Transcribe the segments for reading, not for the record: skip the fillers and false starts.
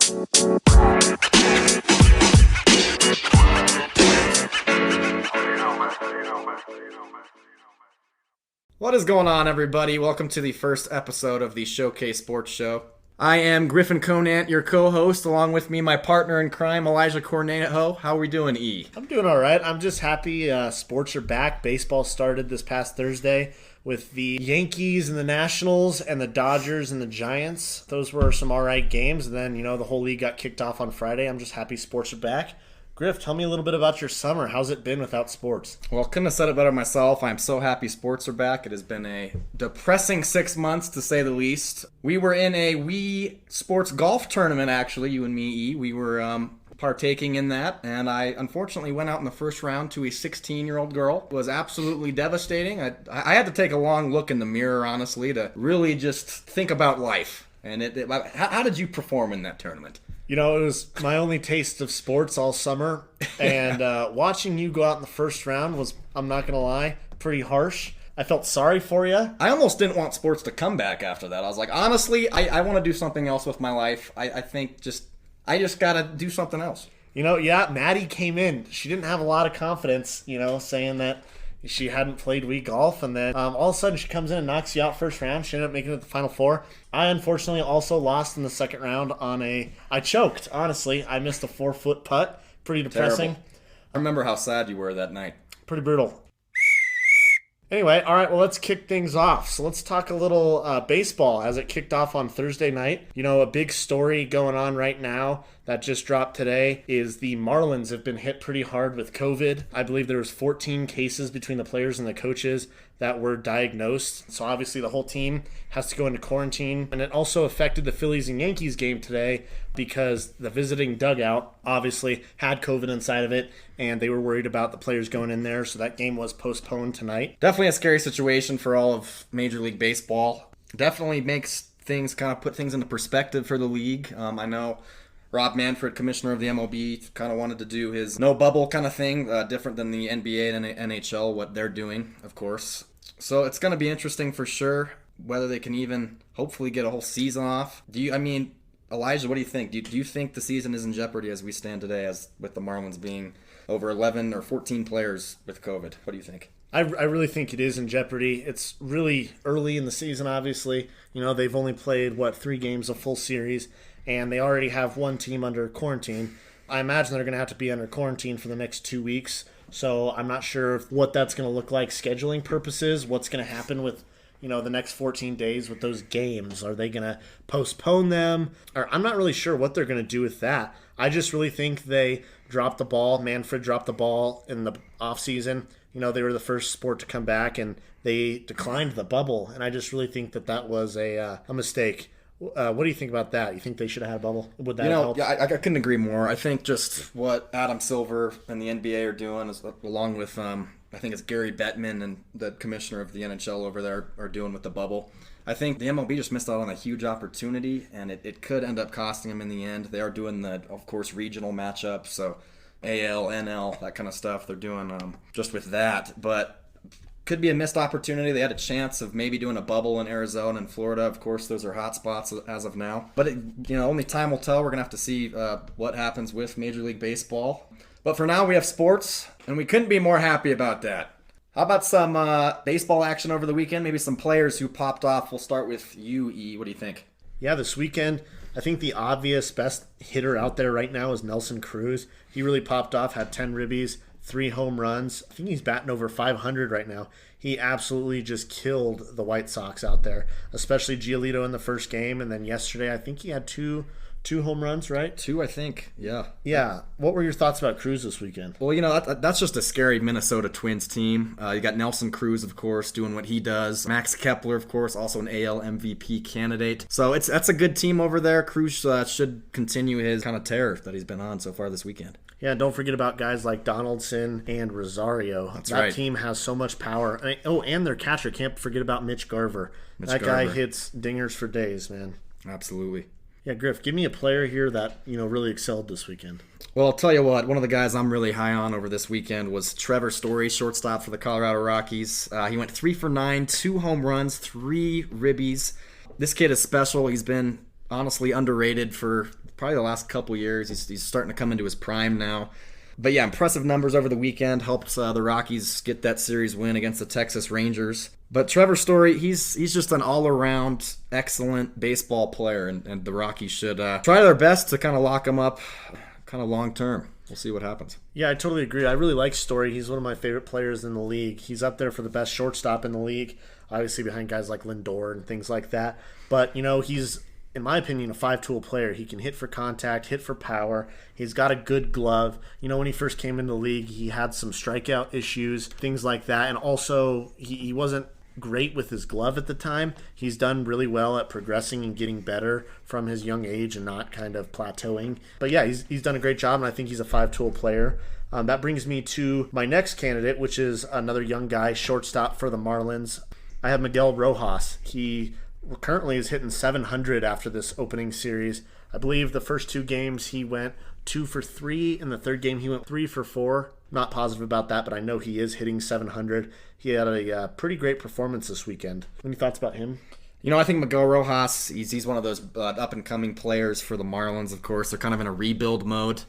What is going on, everybody? Welcome to the first episode of the Showcase Sports Show. I am Griffin Conant, your co-host, along with me, my partner in crime, Elijah Cornejo. How are we doing, E? I'm doing all right. I'm just happy sports are back. Baseball started this past Thursday with the Yankees and the Nationals and the Dodgers and the Giants. Those were some all right games. And then, the whole league got kicked off on Friday. I'm just happy sports are back. Griff, tell me a little bit about your summer. How's it been without sports? Well, couldn't have said it better myself. I'm so happy sports are back. It has been a depressing 6 months, to say the least. We were in a Wii Sports golf tournament, actually, you and me, E. We were partaking in that, and I unfortunately went out in the first round to a 16-year-old girl. It was absolutely devastating. I had to take a long look in the mirror, honestly, to really just think about life. And how did you perform in that tournament? It was my only taste of sports all summer, and watching you go out in the first round was, I'm not going to lie, pretty harsh. I felt sorry for you. I almost didn't want sports to come back after that. I was like, honestly, I want to do something else with my life. I think I just got to do something else. Maddie came in. She didn't have a lot of confidence, saying that she hadn't played Wii golf, and then all of a sudden she comes in and knocks you out first round. She ended up making it to the Final Four. I unfortunately also lost in the second round I choked, honestly. I missed a 4-foot putt. Pretty depressing. Terrible. I remember how sad you were that night. Pretty brutal. Anyway, all right, well, let's kick things off. So let's talk a little baseball as it kicked off on Thursday night. A big story going on right now that just dropped today is the Marlins have been hit pretty hard with COVID. I believe there was 14 cases between the players and the coaches that were diagnosed. So obviously the whole team has to go into quarantine. And it also affected the Phillies and Yankees game today because the visiting dugout obviously had COVID inside of it, and they were worried about the players going in there. So that game was postponed tonight. Definitely a scary situation for all of Major League Baseball. Definitely makes things put things into perspective for the league. I know Rob Manfred, commissioner of the MLB, kind of wanted to do his no bubble kind of thing, different than the NBA and NHL, what they're doing, of course. So it's going to be interesting for sure, whether they can even hopefully get a whole season off. Elijah, what do you think? Do you think the season is in jeopardy as we stand today, as with the Marlins being over 11 or 14 players with COVID? What do you think? I really think it is in jeopardy. It's really early in the season, obviously. They've only played, 3 games, a full series, and they already have one team under quarantine. I imagine they're going to have to be under quarantine for the next 2 weeks, so I'm not sure what that's going to look like scheduling purposes, what's going to happen with the next 14 days with those games. Are they going to postpone them? Or I'm not really sure what they're going to do with that. I just really think they dropped the ball. Manfred dropped the ball in the offseason. They were the first sport to come back, and they declined the bubble. And I just really think that was a mistake. What do you think about that? You think they should have had a bubble? Would that help? Yeah, I couldn't agree more. I think just what Adam Silver and the NBA are doing, is along with I think it's Gary Bettman and the commissioner of the NHL over there are doing with the bubble. I think the MLB just missed out on a huge opportunity, and it could end up costing them in the end. They are doing of course, regional matchups, so AL, NL, that kind of stuff. They're doing just with that, but could be a missed opportunity. They had a chance of maybe doing a bubble in Arizona and Florida. Of course, those are hot spots as of now. But only time will tell. We're gonna have to see what happens with Major League Baseball. But for now, we have sports, and we couldn't be more happy about that. How about some baseball action over the weekend? Maybe some players who popped off. We'll start with you, E. What do you think? Yeah, this weekend, I think the obvious best hitter out there right now is Nelson Cruz. He really popped off, had 10 ribbies, 3 home runs. I think he's batting over 500 right now. He absolutely just killed the White Sox out there, especially Giolito in the first game. And then yesterday, I think he had two home runs, right? 2, I think. Yeah. Yeah. What were your thoughts about Cruz this weekend? Well, that's just a scary Minnesota Twins team. You got Nelson Cruz, of course, doing what he does. Max Kepler, of course, also an AL MVP candidate. So that's a good team over there. Cruz should continue his kind of tear that he's been on so far this weekend. Yeah, don't forget about guys like Donaldson and Rosario. That's that right. Team has so much power. And their catcher. Can't forget about Mitch Garver. Guy hits dingers for days, man. Absolutely. Yeah, Griff, give me a player here that really excelled this weekend. Well, I'll tell you what. One of the guys I'm really high on over this weekend was Trevor Story, shortstop for the Colorado Rockies. He went 3 for 9, 2 home runs, 3 ribbies. This kid is special. He's been honestly underrated for probably the last couple years. He's starting to come into his prime now. But yeah, impressive numbers over the weekend. Helped the Rockies get that series win against the Texas Rangers. But Trevor Story, he's just an all-around excellent baseball player, and the Rockies should try their best to kind of lock him up kind of long-term. We'll see what happens. Yeah, I totally agree. I really like Story. He's one of my favorite players in the league. He's up there for the best shortstop in the league, obviously behind guys like Lindor and things like that. But, he's, in my opinion, a five-tool player. He can hit for contact, hit for power. He's got a good glove. When he first came into the league, he had some strikeout issues, things like that. And also, he wasn't great with his glove at the time. He's done really well at progressing and getting better from his young age and not kind of plateauing. But yeah, he's done a great job, and I think he's a five-tool player. That brings me to my next candidate, which is another young guy, shortstop for the Marlins. I have Miguel Rojas. He currently is hitting 700 after this opening series. I believe the first two games he went 2 for 3. In the third game he went 3 for 4. Not positive about that, but I know he is hitting 700. He had a pretty great performance this weekend. Any thoughts about him? I think Miguel Rojas, he's one of those up-and-coming players for the Marlins, of course. They're kind of in a rebuild mode,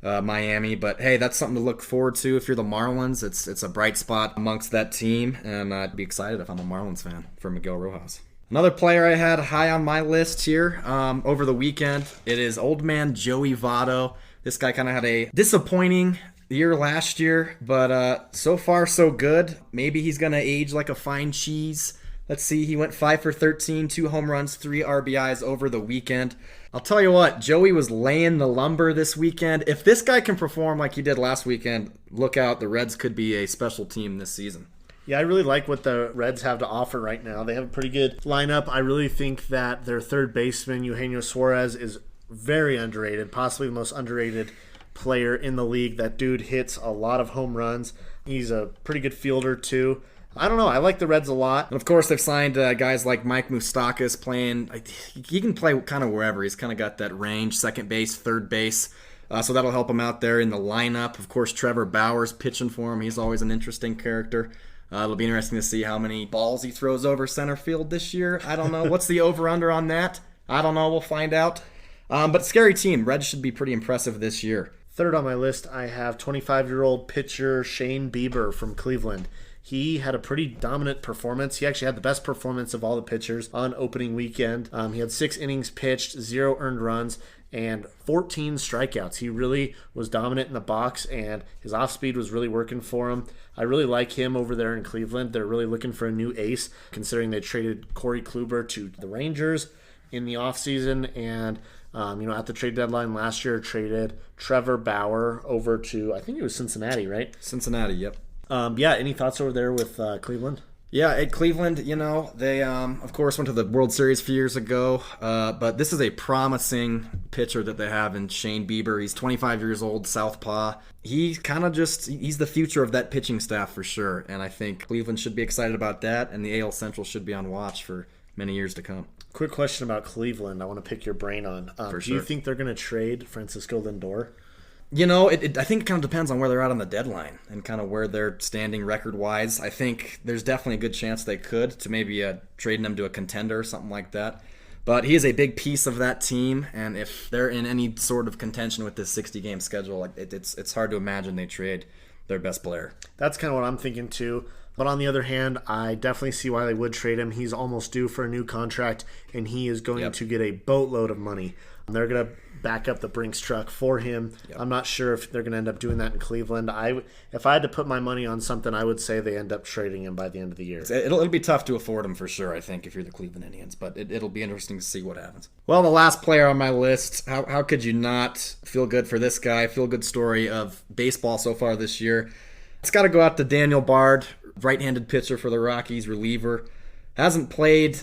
Miami. But, hey, that's something to look forward to if you're the Marlins. It's a bright spot amongst that team, and I'd be excited if I'm a Marlins fan for Miguel Rojas. Another player I had high on my list here over the weekend, it is old man Joey Votto. This guy kind of had a disappointing year last year, but so far so good. Maybe he's going to age like a fine cheese. Let's see, he went 5 for 13, 2 home runs, 3 RBIs over the weekend. I'll tell you what, Joey was laying the lumber this weekend. If this guy can perform like he did last weekend, look out, the Reds could be a special team this season. Yeah, I really like what the Reds have to offer right now. They have a pretty good lineup. I really think that their third baseman, Eugenio Suarez, is very underrated, possibly the most underrated player in the league. That dude hits a lot of home runs. He's a pretty good fielder too. I don't know. I like the Reds a lot. And of course, they've signed guys like Mike Moustakas playing. He can play kind of wherever. He's kind of got that range, second base, third base. So that'll help him out there in the lineup. Of course, Trevor Bauer's pitching for him. He's always an interesting character. It'll be interesting to see how many balls he throws over center field this year. I don't know. What's the over-under on that? I don't know. We'll find out. But scary team. Reds should be pretty impressive this year. Third on my list, I have 25-year-old pitcher Shane Bieber from Cleveland. He had a pretty dominant performance. He actually had the best performance of all the pitchers on opening weekend. He had 6 innings pitched, 0 earned runs, and 14 strikeouts. He really was dominant in the box, and his off-speed was really working for him. I really like him over there in Cleveland. They're really looking for a new ace, considering they traded Corey Kluber to the Rangers in the offseason, and at the trade deadline last year, traded Trevor Bauer over to, I think it was Cincinnati, right? Cincinnati, yep. Any thoughts over there with Cleveland? Yeah, at Cleveland, they, of course, went to the World Series a few years ago, but this is a promising pitcher that they have in Shane Bieber. He's 25 years old, southpaw. He's the future of that pitching staff for sure, and I think Cleveland should be excited about that, and the AL Central should be on watch for many years to come. Quick question about Cleveland I want to pick your brain on. For sure. Do you think they're going to trade Francisco Lindor? I think it kind of depends on where they're at on the deadline and kind of where they're standing record-wise. I think there's definitely a good chance they could to maybe trading him to a contender or something like that. But he is a big piece of that team, and if they're in any sort of contention with this 60-game schedule, it's hard to imagine they trade their best player. That's kind of what I'm thinking too. But on the other hand, I definitely see why they would trade him. He's almost due for a new contract, and he is going to get a boatload of money. They're going to back up the Brinks truck for him. Yep. I'm not sure if they're going to end up doing that in Cleveland. If I had to put my money on something, I would say they end up trading him by the end of the year. It'll be tough to afford him for sure, I think, if you're the Cleveland Indians. But it'll be interesting to see what happens. Well, the last player on my list, how could you not feel good for this guy? Feel good story of baseball so far this year. It's got to go out to Daniel Bard, right-handed pitcher for the Rockies, reliever. Hasn't played,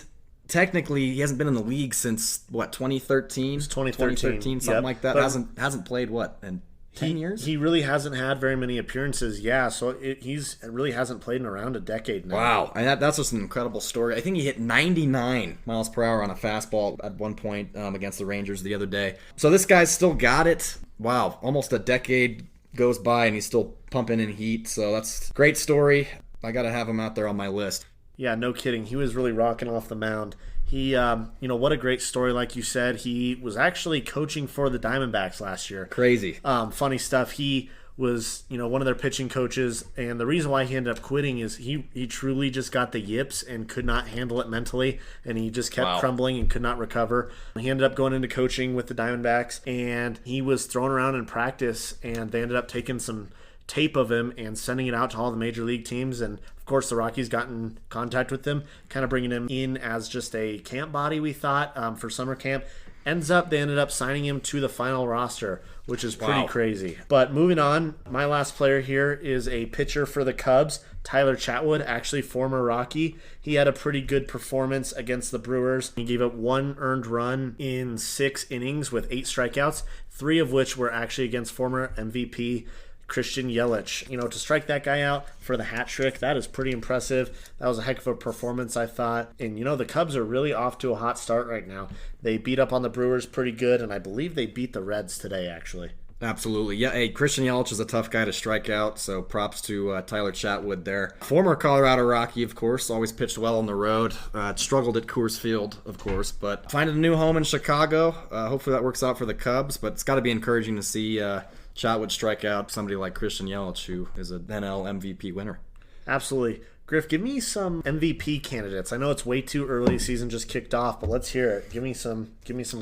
technically, he hasn't been in the league since, 2013? It's 2013, something like that. Hasn't played, in 10 years? He really hasn't had very many appearances, so he's really hasn't played in around a decade now. Wow, and that's just an incredible story. I think he hit 99 miles per hour on a fastball at one point against the Rangers the other day. So this guy's still got it. Wow, almost a decade goes by and he's still pumping in heat, so that's a great story. I got to have him out there on my list. Yeah, no kidding. He was really rocking off the mound He, what a great story, like you said. He was actually coaching for the Diamondbacks last year. Crazy. Funny stuff. He was, one of their pitching coaches, and the reason why he ended up quitting is he truly just got the yips and could not handle it mentally, and he just kept crumbling and could not recover. He ended up going into coaching with the Diamondbacks, and he was thrown around in practice, and they ended up taking some tape of him and sending it out to all the major league teams, and of course the Rockies got in contact with him, kind of bringing him in as just a camp body, we thought, for summer camp. They ended up signing him to the final roster, which is pretty crazy. But moving on, my last player here is a pitcher for the Cubs, Tyler Chatwood, actually former Rocky. He had a pretty good performance against the Brewers. He gave up 1 earned run in 6 innings with 8 strikeouts, 3 of which were actually against former MVP Christian Yelich. To strike that guy out for the hat trick, that is pretty impressive. That was a heck of a performance, I thought. And, the Cubs are really off to a hot start right now. They beat up on the Brewers pretty good, and I believe they beat the Reds today, actually. Absolutely. Yeah, hey, Christian Yelich is a tough guy to strike out, so props to Tyler Chatwood there. Former Colorado Rocky, of course, always pitched well on the road. Struggled at Coors Field, of course, but finding a new home in Chicago. Hopefully that works out for the Cubs, but it's got to be encouraging to see Chatwood strike out somebody like Christian Yelich, who is an NL MVP winner. Absolutely. Griff, give me some MVP candidates. I know it's way too early, season just kicked off, but let's hear it. Give me some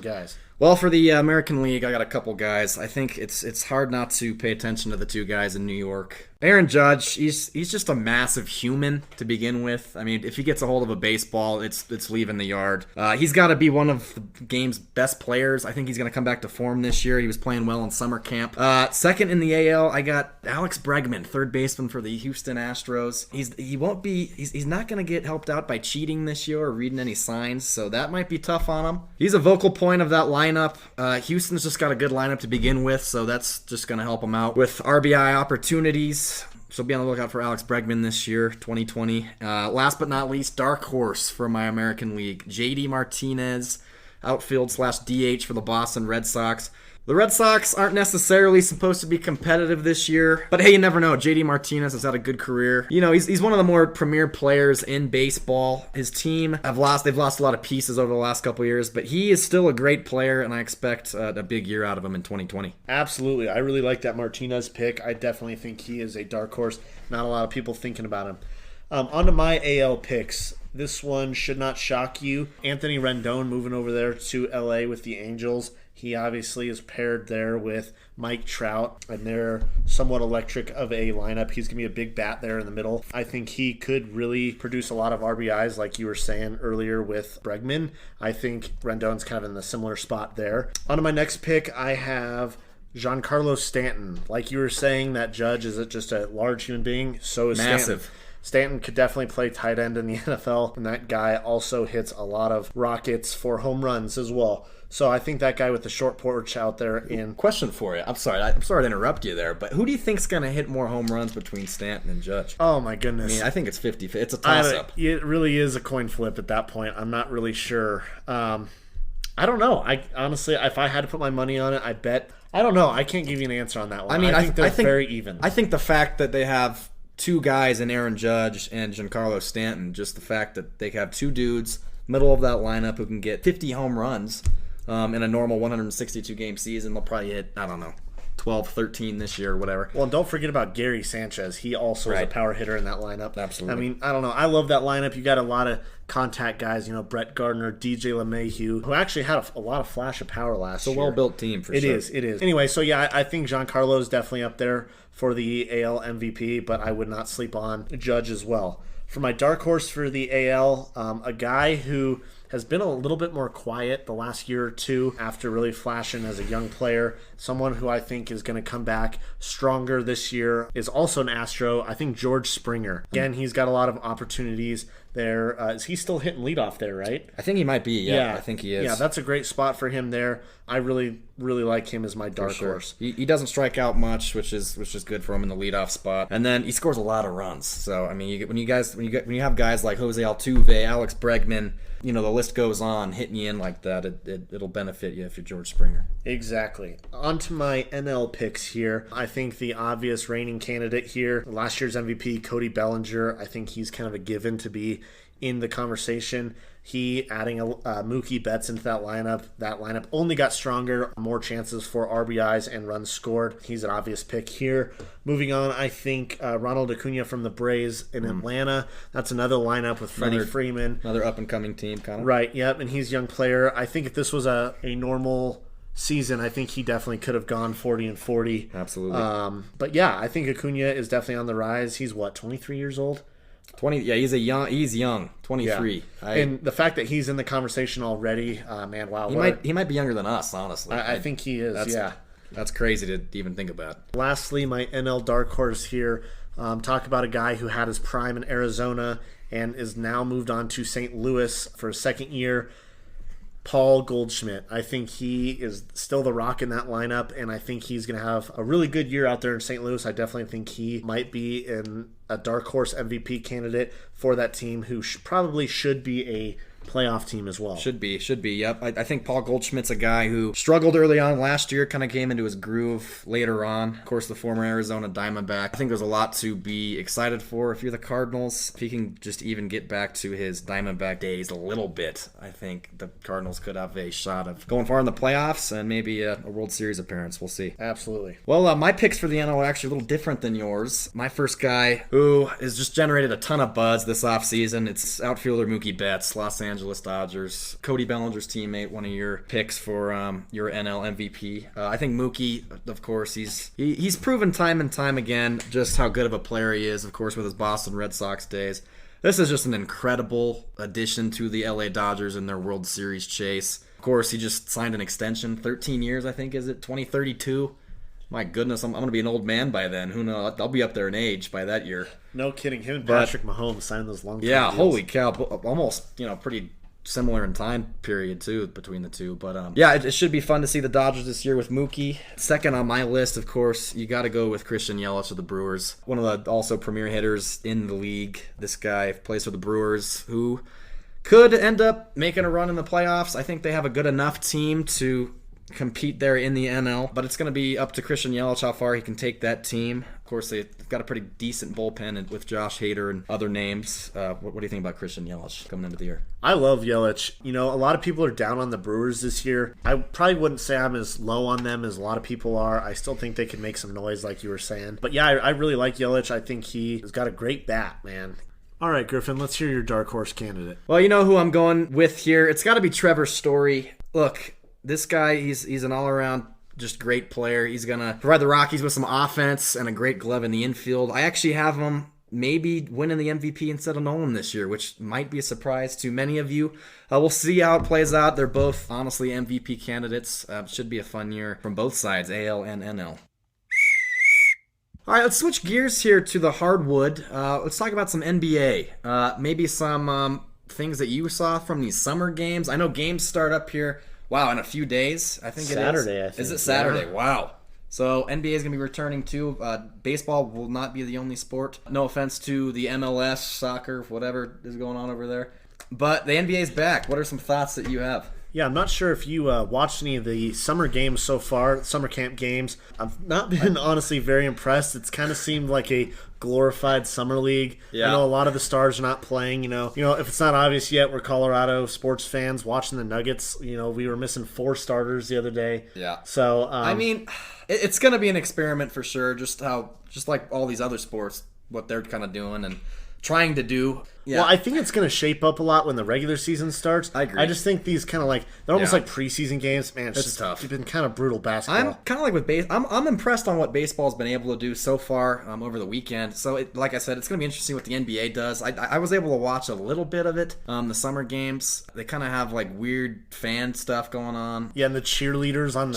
guys. Well, for the American League, I got a couple guys. I think it's hard not to pay attention to the 2 guys in New York. Aaron Judge, he's just a massive human to begin with. I mean, if he gets a hold of a baseball, it's leaving the yard. He's got to be one of the game's best players. I think he's going to come back to form this year. He was playing well in summer camp. Second in the AL, I got Alex Bregman, third baseman for the Houston Astros. He's not going to get helped out by cheating this year or reading any signs, so that might be tough on him. He's a vocal point of that lineup. Houston's just got a good lineup to begin with, so that's just going to help him out with RBI opportunities. So be on the lookout for Alex Bregman this year, 2020. Last but not least, dark horse for my American League, JD Martinez, outfield/DH for the Boston Red Sox. The Red Sox aren't necessarily supposed to be competitive this year, but hey, you never know. JD Martinez has had a good career. He's one of the more premier players in baseball. His team they've lost a lot of pieces over the last couple of years, but he is still a great player, and I expect a big year out of him in 2020. Absolutely. I really like that Martinez pick. I definitely think he is a dark horse. Not a lot of people thinking about him. On to my AL picks. This one should not shock you. Anthony Rendon moving over there to LA with the Angels. He obviously is paired there with Mike Trout, and they're somewhat electric of a lineup. He's going to be a big bat there in the middle. I think he could really produce a lot of RBIs, like you were saying earlier with Bregman. I think Rendon's kind of in the similar spot there. On to my next pick, I have Giancarlo Stanton. Like you were saying, that Judge is just a large human being. So is Massive. Stanton. Stanton could definitely play tight end in the NFL, and that guy also hits a lot of rockets for home runs as well. So I think that guy with the short porch out there in... Question for you. I'm sorry to interrupt you there, but who do you think's going to hit more home runs between Stanton and Judge? Oh, my goodness. I think it's 50-50. It's a toss-up. It really is a coin flip at that point. I'm not really sure. I don't know. I honestly, if I had to put my money on it, I bet... I don't know. I can't give you an answer on that one. I think they're very even. I think the fact that they have 2 guys in Aaron Judge and Giancarlo Stanton, just the fact that they have 2 dudes, middle of that lineup, who can get 50 home runs in a normal 162-game season. They'll probably hit, 12, 13 this year or whatever. Well, and don't forget about Gary Sanchez. He also is a power hitter in that lineup. Absolutely. I don't know. I love that lineup. You got a lot of contact guys, Brett Gardner, DJ LeMahieu, who actually had a lot of flash of power last year. It's a well-built team for sure. It is. Anyway, so yeah, I think Giancarlo is definitely up there for the AL MVP, but I would not sleep on Judge as well. For my dark horse for the AL, a guy who has been a little bit more quiet the last year or two after really flashing as a young player. Someone who I think is going to come back stronger this year is also an Astro. I think George Springer. Again, he's got a lot of opportunities there. Is he still hitting leadoff there, right? I think he might be, yeah. I think he is. Yeah, that's a great spot for him there. I really, really like him as my dark horse. He doesn't strike out much, which is good for him in the leadoff spot. And then he scores a lot of runs. So, when you have guys like Jose Altuve, Alex Bregman, the list goes on, hitting you in like that, it'll benefit you if you're George Springer. Exactly. On to my NL picks here. I think the obvious reigning candidate here, last year's MVP, Cody Bellinger, I think he's kind of a given to be in the conversation. He adding Mookie Betts into that lineup only got stronger, more chances for RBIs and runs scored. He's an obvious pick here. Moving on, I think Ronald Acuna from the Braves in Atlanta. That's another lineup with Freddie Freeman. Another up-and-coming team, kind of. Right, yep, and he's a young player. I think if this was a normal season, I think he definitely could have gone 40-40. Absolutely. But yeah, I think Acuna is definitely on the rise. He's 23 years old? 20. Yeah, he's young. 23. Yeah. And the fact that he's in the conversation already, man, wow. He might be younger than us, honestly. I think he is, yeah. That's crazy to even think about. Lastly, my NL dark horse here. Talk about a guy who had his prime in Arizona and is now moved on to St. Louis for his second year. Paul Goldschmidt. I think he is still the rock in that lineup, and I think he's going to have a really good year out there in St. Louis. I definitely think he might be in a dark horse MVP candidate for that team, who probably should be a playoff team as well. Should be, yep. I think Paul Goldschmidt's a guy who struggled early on last year, kind of came into his groove later on. Of course, the former Arizona Diamondback. I think there's a lot to be excited for if you're the Cardinals. If he can just even get back to his Diamondback days a little bit, I think the Cardinals could have a shot of going far in the playoffs and maybe a World Series appearance. We'll see. Absolutely. Well, my picks for the NL are actually a little different than yours. My first guy, who has just generated a ton of buzz this offseason, it's outfielder Mookie Betts, Los Angeles Dodgers. Cody Bellinger's teammate, one of your picks for your NL MVP. I think Mookie, of course, he's proven time and time again just how good of a player he is, of course, with his Boston Red Sox days. This is just an incredible addition to the LA Dodgers in their World Series chase. Of course, he just signed an extension, 13 years, I think, is it? 2032? My goodness, I'm going to be an old man by then. Who knows? I'll be up there in age by that year. No kidding. Him and Patrick Mahomes signed those long-term deals. Holy cow. Almost, pretty similar in time period too between the two, but yeah, it should be fun to see the Dodgers this year with Mookie. Second on my list, of course, you got to go with Christian Yelich of the Brewers, one of the also premier hitters in the league. This guy plays for the Brewers, who could end up making a run in the playoffs. I think they have a good enough team to compete there in the NL, but it's going to be up to Christian Yelich how far he can take that team. Of course, they've got a pretty decent bullpen with Josh Hader and other names. What do you think about Christian Yelich coming into the year? I love Yelich. A lot of people are down on the Brewers this year. I probably wouldn't say I'm as low on them as a lot of people are. I still think they can make some noise, like you were saying. But yeah, I really like Yelich. I think he has got a great bat, man. All right, Griffin, let's hear your dark horse candidate. Well, you know who I'm going with here. It's got to be Trevor Story. Look, this guy, he's an all-around just great player. He's going to provide the Rockies with some offense and a great glove in the infield. I actually have him maybe winning the MVP instead of Nolan this year, which might be a surprise to many of you. We'll see how it plays out. They're both, honestly, MVP candidates. Should be a fun year from both sides, AL and NL. All right, let's switch gears here to the hardwood. Let's talk about some NBA. Maybe some things that you saw from these summer games. I know games start up here. Wow, in a few days, I think Saturday, it is. Is it Saturday? Yeah. Wow. So NBA is going to be returning too. Baseball will not be the only sport. No offense to the MLS, soccer, whatever is going on over there. But the NBA is back. What are some thoughts that you have? Yeah, I'm not sure if you watched any of the summer games so far, summer camp games. I've not been honestly very impressed. It's kind of seemed like a glorified summer league. Yeah. I know a lot of the stars are not playing. If it's not obvious yet, we're Colorado sports fans watching the Nuggets. We were missing 4 starters the other day. Yeah. So it's going to be an experiment for sure. Just like all these other sports, what they're kind of doing and trying to do. Yeah. Well, I think it's going to shape up a lot when the regular season starts. I agree. I just think these kind of they're almost like preseason games. Man, it's just tough. It's been kind of brutal basketball. I'm kind of like with I'm impressed on what baseball's been able to do so far over the weekend. So, like I said, it's going to be interesting what the NBA does. I was able to watch a little bit of it. The summer games, they kind of have weird fan stuff going on. Yeah, and the cheerleaders on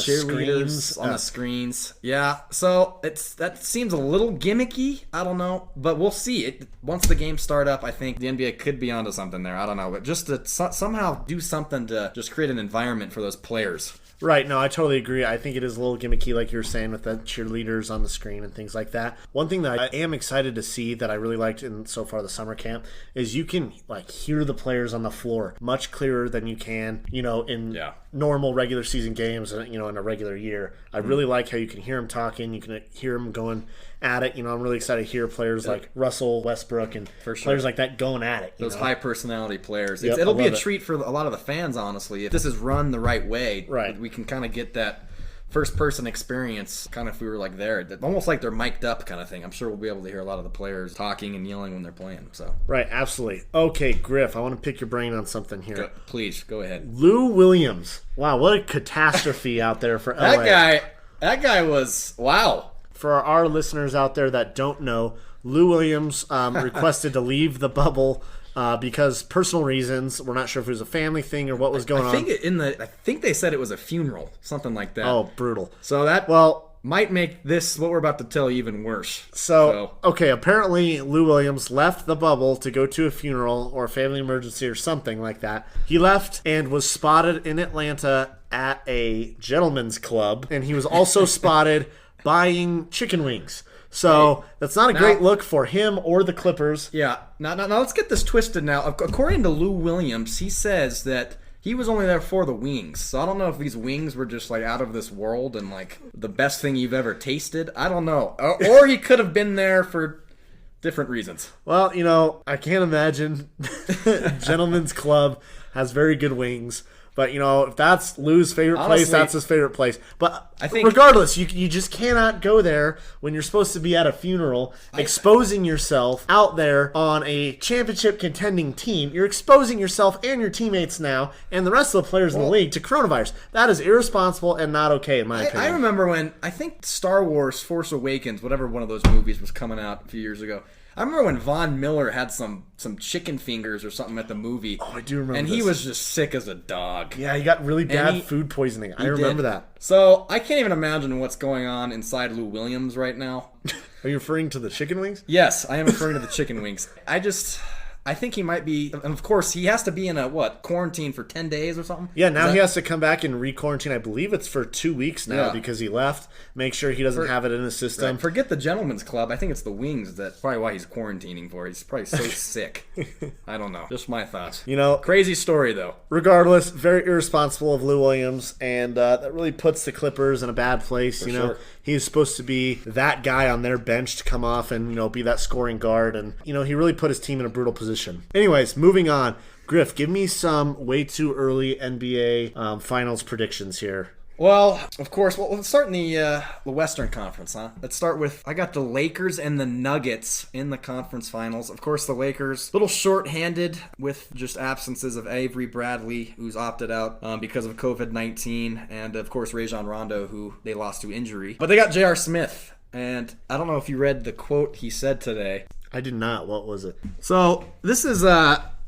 the screens. Yeah, so that seems a little gimmicky. I don't know, but we'll see. Once the games start up, I think the NBA could be onto something there. I don't know, but just to somehow do something to just create an environment for those players. Right, no, I totally agree. I think it is a little gimmicky, like you were saying, with the cheerleaders on the screen and things like that. One thing that I am excited to see that I really liked in so far the summer camp is you can like hear the players on the floor much clearer than you can, in normal regular season games, in a regular year. I really like how you can hear them talking, you can hear them going at it. I'm really excited to hear players like Russell Westbrook and players like that going at it. Those high personality players. Yep, It'll be a treat for a lot of the fans, honestly. If this is run the right way, right, we can kind of get that first-person experience, kind of if we were like there. Almost like they're mic'd up kind of thing. I'm sure we'll be able to hear a lot of the players talking and yelling when they're playing. So right, absolutely. Okay, Griff, I want to pick your brain on something here. Please, go ahead. Lou Williams. Wow, what a catastrophe out there for LA. That guy was, wow. For our listeners out there that don't know, Lou Williams requested to leave the bubble because personal reasons. We're not sure if it was a family thing or what was going on. I think they said it was a funeral, something like that. Oh, brutal. So that might make this, what we're about to tell you, even worse. Okay, apparently Lou Williams left the bubble to go to a funeral or a family emergency or something like that. He left and was spotted in Atlanta at a gentleman's club, and he was also spotted buying chicken wings. So that's not a great look for him or the Clippers. Yeah. Now let's get this twisted now. According to Lou Williams, he says that he was only there for the wings. So I don't know if these wings were just like out of this world and like the best thing you've ever tasted. I don't know. Or he could have been there for different reasons. Well, I can't imagine. Gentleman's Club has very good wings. But, if that's Lou's favorite place, that's his favorite place. But I think regardless, you just cannot go there when you're supposed to be at a funeral, exposing yourself out there on a championship contending team. You're exposing yourself and your teammates now and the rest of the players in the league to coronavirus. That is irresponsible and not okay, in my opinion. I remember when, I think Star Wars Force Awakens, whatever one of those movies was coming out a few years ago, I remember when Von Miller had some chicken fingers or something at the movie. Oh, I do remember And this. he was just sick as a dog. Yeah, he got really bad food poisoning. I remember that. So I can't even imagine what's going on inside Lou Williams right now. Are you referring to the chicken wings? Yes, I am referring to the chicken wings. I think he might be, and of course, he has to be in quarantine for 10 days or something? Yeah, now he has to come back and re-quarantine. I believe it's for 2 weeks now because he left. Make sure he doesn't have it in his system. Right. Forget the gentleman's club. I think it's the wings that's probably why he's quarantining for. He's probably so sick. I don't know. Just my thoughts. Crazy story, though. Regardless, very irresponsible of Lou Williams, and that really puts the Clippers in a bad place. For sure. He's supposed to be that guy on their bench to come off and, be that scoring guard. And, he really put his team in a brutal position. Anyways, moving on. Griff, give me some way too early NBA finals predictions here. Well, of course, let's start in the Western Conference, huh? Let's start with, I got the Lakers and the Nuggets in the conference finals. Of course, the Lakers, a little short-handed with just absences of Avery Bradley, who's opted out because of COVID-19, and, of course, Rajon Rondo, who they lost to injury. But they got J.R. Smith, and I don't know if you read the quote he said today. I did not. What was it? So, this is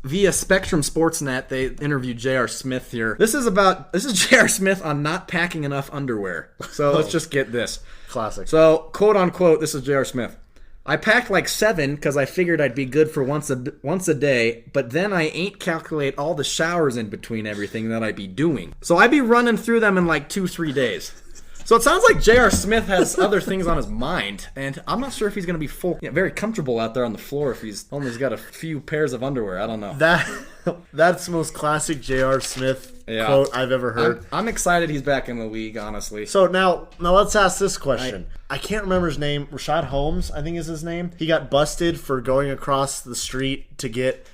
via Spectrum Sportsnet. They interviewed J.R. Smith here. This is J.R. Smith on not packing enough underwear. So let's just get this. Classic. So, quote unquote, this is J.R. Smith. I packed like 7 because I figured I'd be good for once a day, but then I ain't calculate all the showers in between everything that I be doing. So I be running through them in like 2-3 days. So it sounds like J.R. Smith has other things on his mind, and I'm not sure if he's going to be very comfortable out there on the floor if he's only got a few pairs of underwear. I don't know. That's the most classic J.R. Smith quote I've ever heard. I'm excited he's back in the league, honestly. So now let's ask this question. I can't remember his name. Rashad Holmes, I think is his name. He got busted for going across the street to get...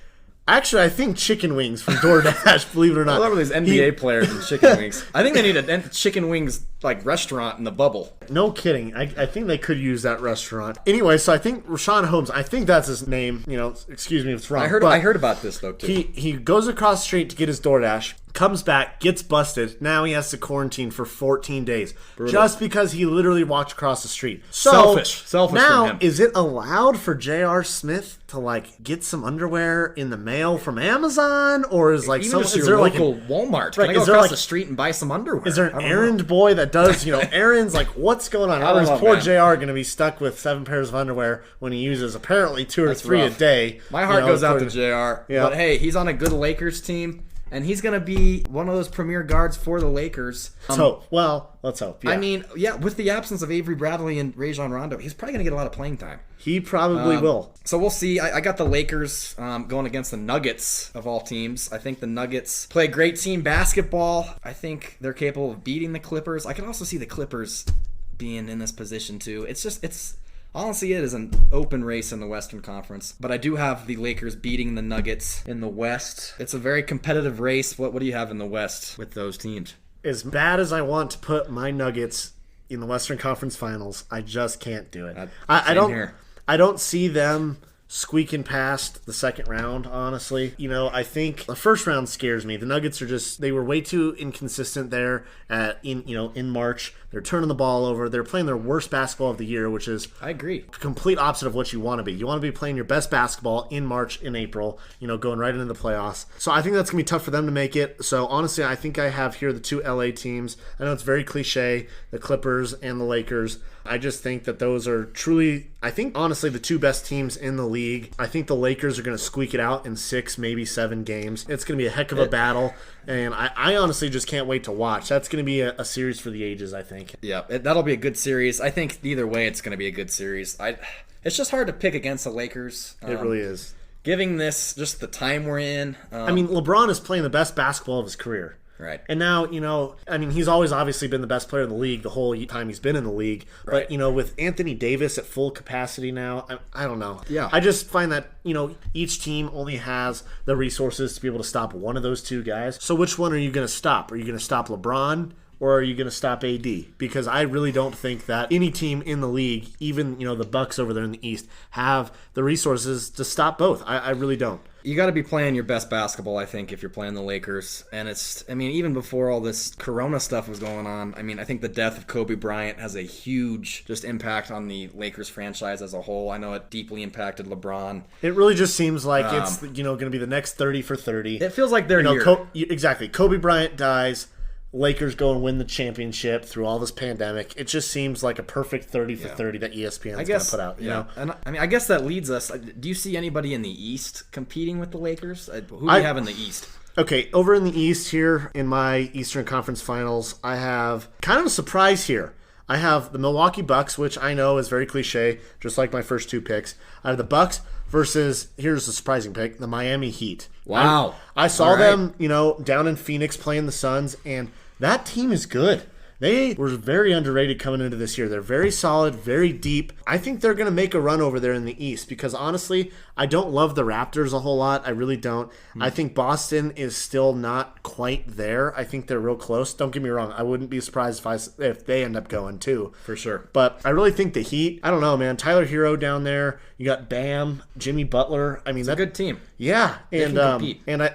Actually, I think chicken wings from DoorDash, believe it or not. I love these NBA players and chicken wings. I think they need a chicken wings restaurant in the bubble. No kidding. I think they could use that restaurant. Anyway, so I think Rashawn Holmes, I think that's his name. Excuse me if it's wrong. I heard about this, though, too. He goes across the street to get his DoorDash, comes back, gets busted. Now he has to quarantine for 14 days. Brutal. Just because he literally walked across the street. So Selfish now, from him. Is it allowed for J.R. Smith to get some underwear in the mail from Amazon? Or is even just your local Walmart? Right, can I go across the street and buy some underwear? Is there an errand boy that does, errands? What's going on? How is poor JR going to be stuck with 7 pairs of underwear when he uses apparently 2 or 3 a day? My heart goes out to JR. Yeah. But hey, he's on a good Lakers team. and he's going to be one of those premier guards for the Lakers. Let's hope. Well, let's hope. Yeah. I mean, yeah, with the absence of Avery Bradley and Rajon Rondo, he's probably going to get a lot of playing time. He probably will. So we'll see. I got the Lakers going against the Nuggets of all teams. I think the Nuggets play great team basketball. I think they're capable of beating the Clippers. I can also see the Clippers being in this position too. Honestly, it is an open race in the Western Conference, but I do have the Lakers beating the Nuggets in the West. It's a very competitive race. What do you have in the West with those teams? As bad as I want to put my Nuggets in the Western Conference Finals, I just can't do it. I don't see them squeaking past the second round, honestly. I think the first round scares me. The Nuggets they were way too inconsistent there in March. They're turning the ball over. They're playing their worst basketball of the year, which is I agree. Complete opposite of what you want to be. You want to be playing your best basketball in March and April, going right into the playoffs. So I think that's going to be tough for them to make it. So honestly, I think I have here the two LA teams. I know it's very cliche, the Clippers and the Lakers. I just think that those are truly, I think, honestly, the two best teams in the league. I think the Lakers are going to squeak it out in 6, maybe 7 games. It's going to be a heck of a battle, and I honestly just can't wait to watch. That's going to be a series for the ages, I think. Yeah, that'll be a good series. I think either way it's going to be a good series. It's just hard to pick against the Lakers. It really is. Giving this just the time we're in. LeBron is playing the best basketball of his career. Right. And now, he's always obviously been the best player in the league the whole time he's been in the league. Right. But, with Anthony Davis at full capacity now, I don't know. Yeah. I just find that, each team only has the resources to be able to stop one of those two guys. So which one are you going to stop? Are you going to stop LeBron? Or are you going to stop AD? Because I really don't think that any team in the league, even the Bucks over there in the East, have the resources to stop both. I really don't. You got to be playing your best basketball, I think, if you're playing the Lakers. And even before all this Corona stuff was going on, I think the death of Kobe Bryant has a huge just impact on the Lakers franchise as a whole. I know it deeply impacted LeBron. It really just seems like it's going to be the next 30 for 30. It feels like they're here. Exactly. Kobe Bryant dies. Lakers go and win the championship through all this pandemic. It just seems like a perfect 30 for 30 that ESPN is going to put out. You know? And I guess that leads us. Do you see anybody in the East competing with the Lakers? Who do you have in the East? Okay, over in the East here in my Eastern Conference Finals, I have kind of a surprise here. I have the Milwaukee Bucks, which I know is very cliche, just like my first two picks. I have the Bucks versus, here's the surprising pick, the Miami Heat. Wow. I saw them, down in Phoenix playing the Suns, and that team is good. They were very underrated coming into this year. They're very solid, very deep. I think they're going to make a run over there in the East because, honestly, I don't love the Raptors a whole lot. I really don't. I think Boston is still not quite there. I think they're real close. Don't get me wrong. I wouldn't be surprised if they end up going, too. For sure. But I really think the Heat, I don't know, man. Tyler Hero down there. You got Bam, Jimmy Butler. That's a good team. Yeah. And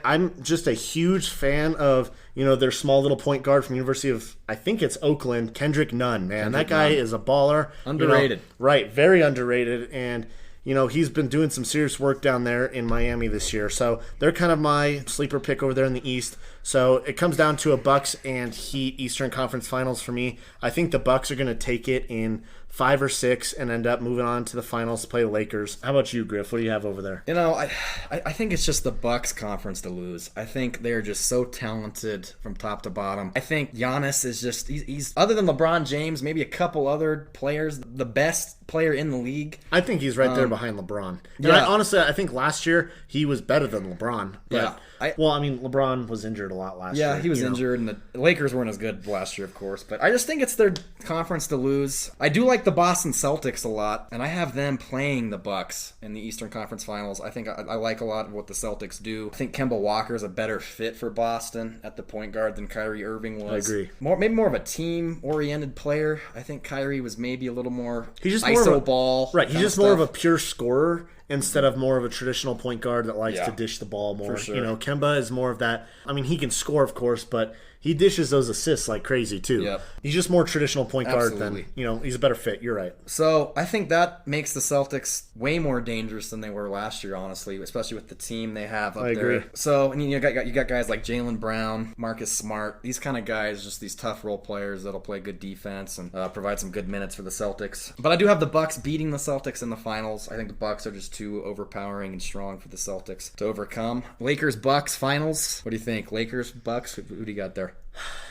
I'm just a huge fan of, their small little point guard from University of, I think it's Oakland, Kendrick Nunn, man. That guy is a baller. Underrated. Right, very underrated. And, he's been doing some serious work down there in Miami this year. So they're kind of my sleeper pick over there in the East. So it comes down to a Bucks and Heat Eastern Conference Finals for me. I think the Bucks are going to take it in 5 or 6 and end up moving on to the finals to play the Lakers. How about you, Griff? What do you have over there? I think it's just the Bucks conference to lose. I think they're just so talented from top to bottom. I think Giannis is just he's other than LeBron James, maybe a couple other players, the best player in the league. I think he's right there behind LeBron. And I think last year he was better than LeBron. But, LeBron was injured a lot last year. Yeah, he was injured, and the Lakers weren't as good last year, of course. But I just think it's their conference to lose. I do like the Boston Celtics a lot, and I have them playing the Bucks in the Eastern Conference Finals. I think I like a lot of what the Celtics do. I think Kemba Walker is a better fit for Boston at the point guard than Kyrie Irving was. I agree. Maybe more of a team-oriented player. I think Kyrie was maybe a little more he's just ISO ball. Right, he's just more of a pure scorer instead of more of a traditional point guard that likes to dish the ball more. For sure. Kemba is more of that. He can score, of course, but he dishes those assists like crazy too. Yep. He's just more traditional point guard Absolutely. than, he's a better fit. You're right. So I think that makes the Celtics way more dangerous than they were last year, honestly, especially with the team they have up there. I agree. So and you got guys like Jaylen Brown, Marcus Smart, these kind of guys, just these tough role players that'll play good defense and provide some good minutes for the Celtics. But I do have the Bucks beating the Celtics in the finals. I think the Bucks are just too overpowering and strong for the Celtics to overcome. Lakers Bucks finals. What do you think? Lakers Bucks. Who do you got there?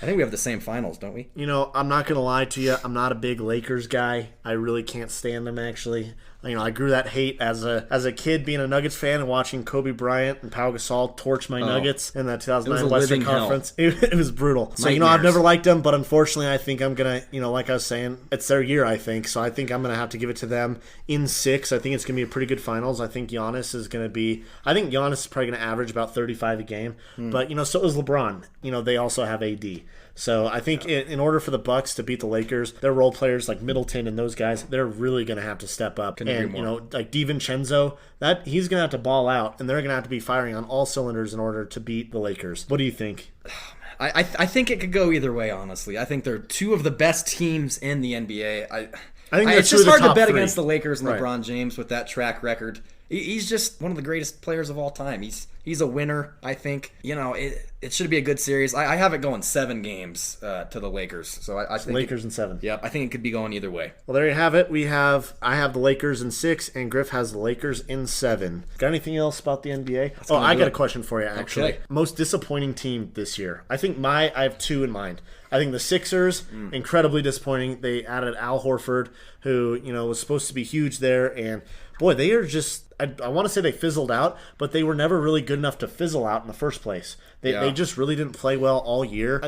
I think we have the same finals, don't we? I'm not going to lie to you. I'm not a big Lakers guy. I really can't stand them, actually. I grew that hate as a kid being a Nuggets fan and watching Kobe Bryant and Pau Gasol torch my Nuggets in that 2009 Western Conference. It was brutal. So, I've never liked them, but unfortunately I think I'm going to, like I was saying, it's their year, I think. So I think I'm going to have to give it to them in 6. I think it's going to be a pretty good finals. I think Giannis is probably going to average about 35 a game. But, so is LeBron. They also have AD. So I think in order for the Bucks to beat the Lakers, their role players like Middleton and those guys, they're really going to have to step up. And like DiVincenzo, that he's going to have to ball out, and they're going to have to be firing on all cylinders in order to beat the Lakers. What do you think? I think it could go either way, honestly. I think they're two of the best teams in the NBA. I think it's just hard to bet against the Lakers and LeBron James with that track record. He's just one of the greatest players of all time. He's a winner, I think. It should be a good series. I have it going 7 games to the Lakers. So I think Lakers in 7. Yeah, I think it could be going either way. Well, there you have it. I have the Lakers in 6, and Griff has the Lakers in 7. Got anything else about the NBA? I got a question for you, actually. Okay. Most disappointing team this year. I have 2 in mind. I think the Sixers, incredibly disappointing. They added Al Horford, who, was supposed to be huge there, and boy, they are just, I want to say they fizzled out, but they were never really good enough to fizzle out in the first place. They just really didn't play well all year.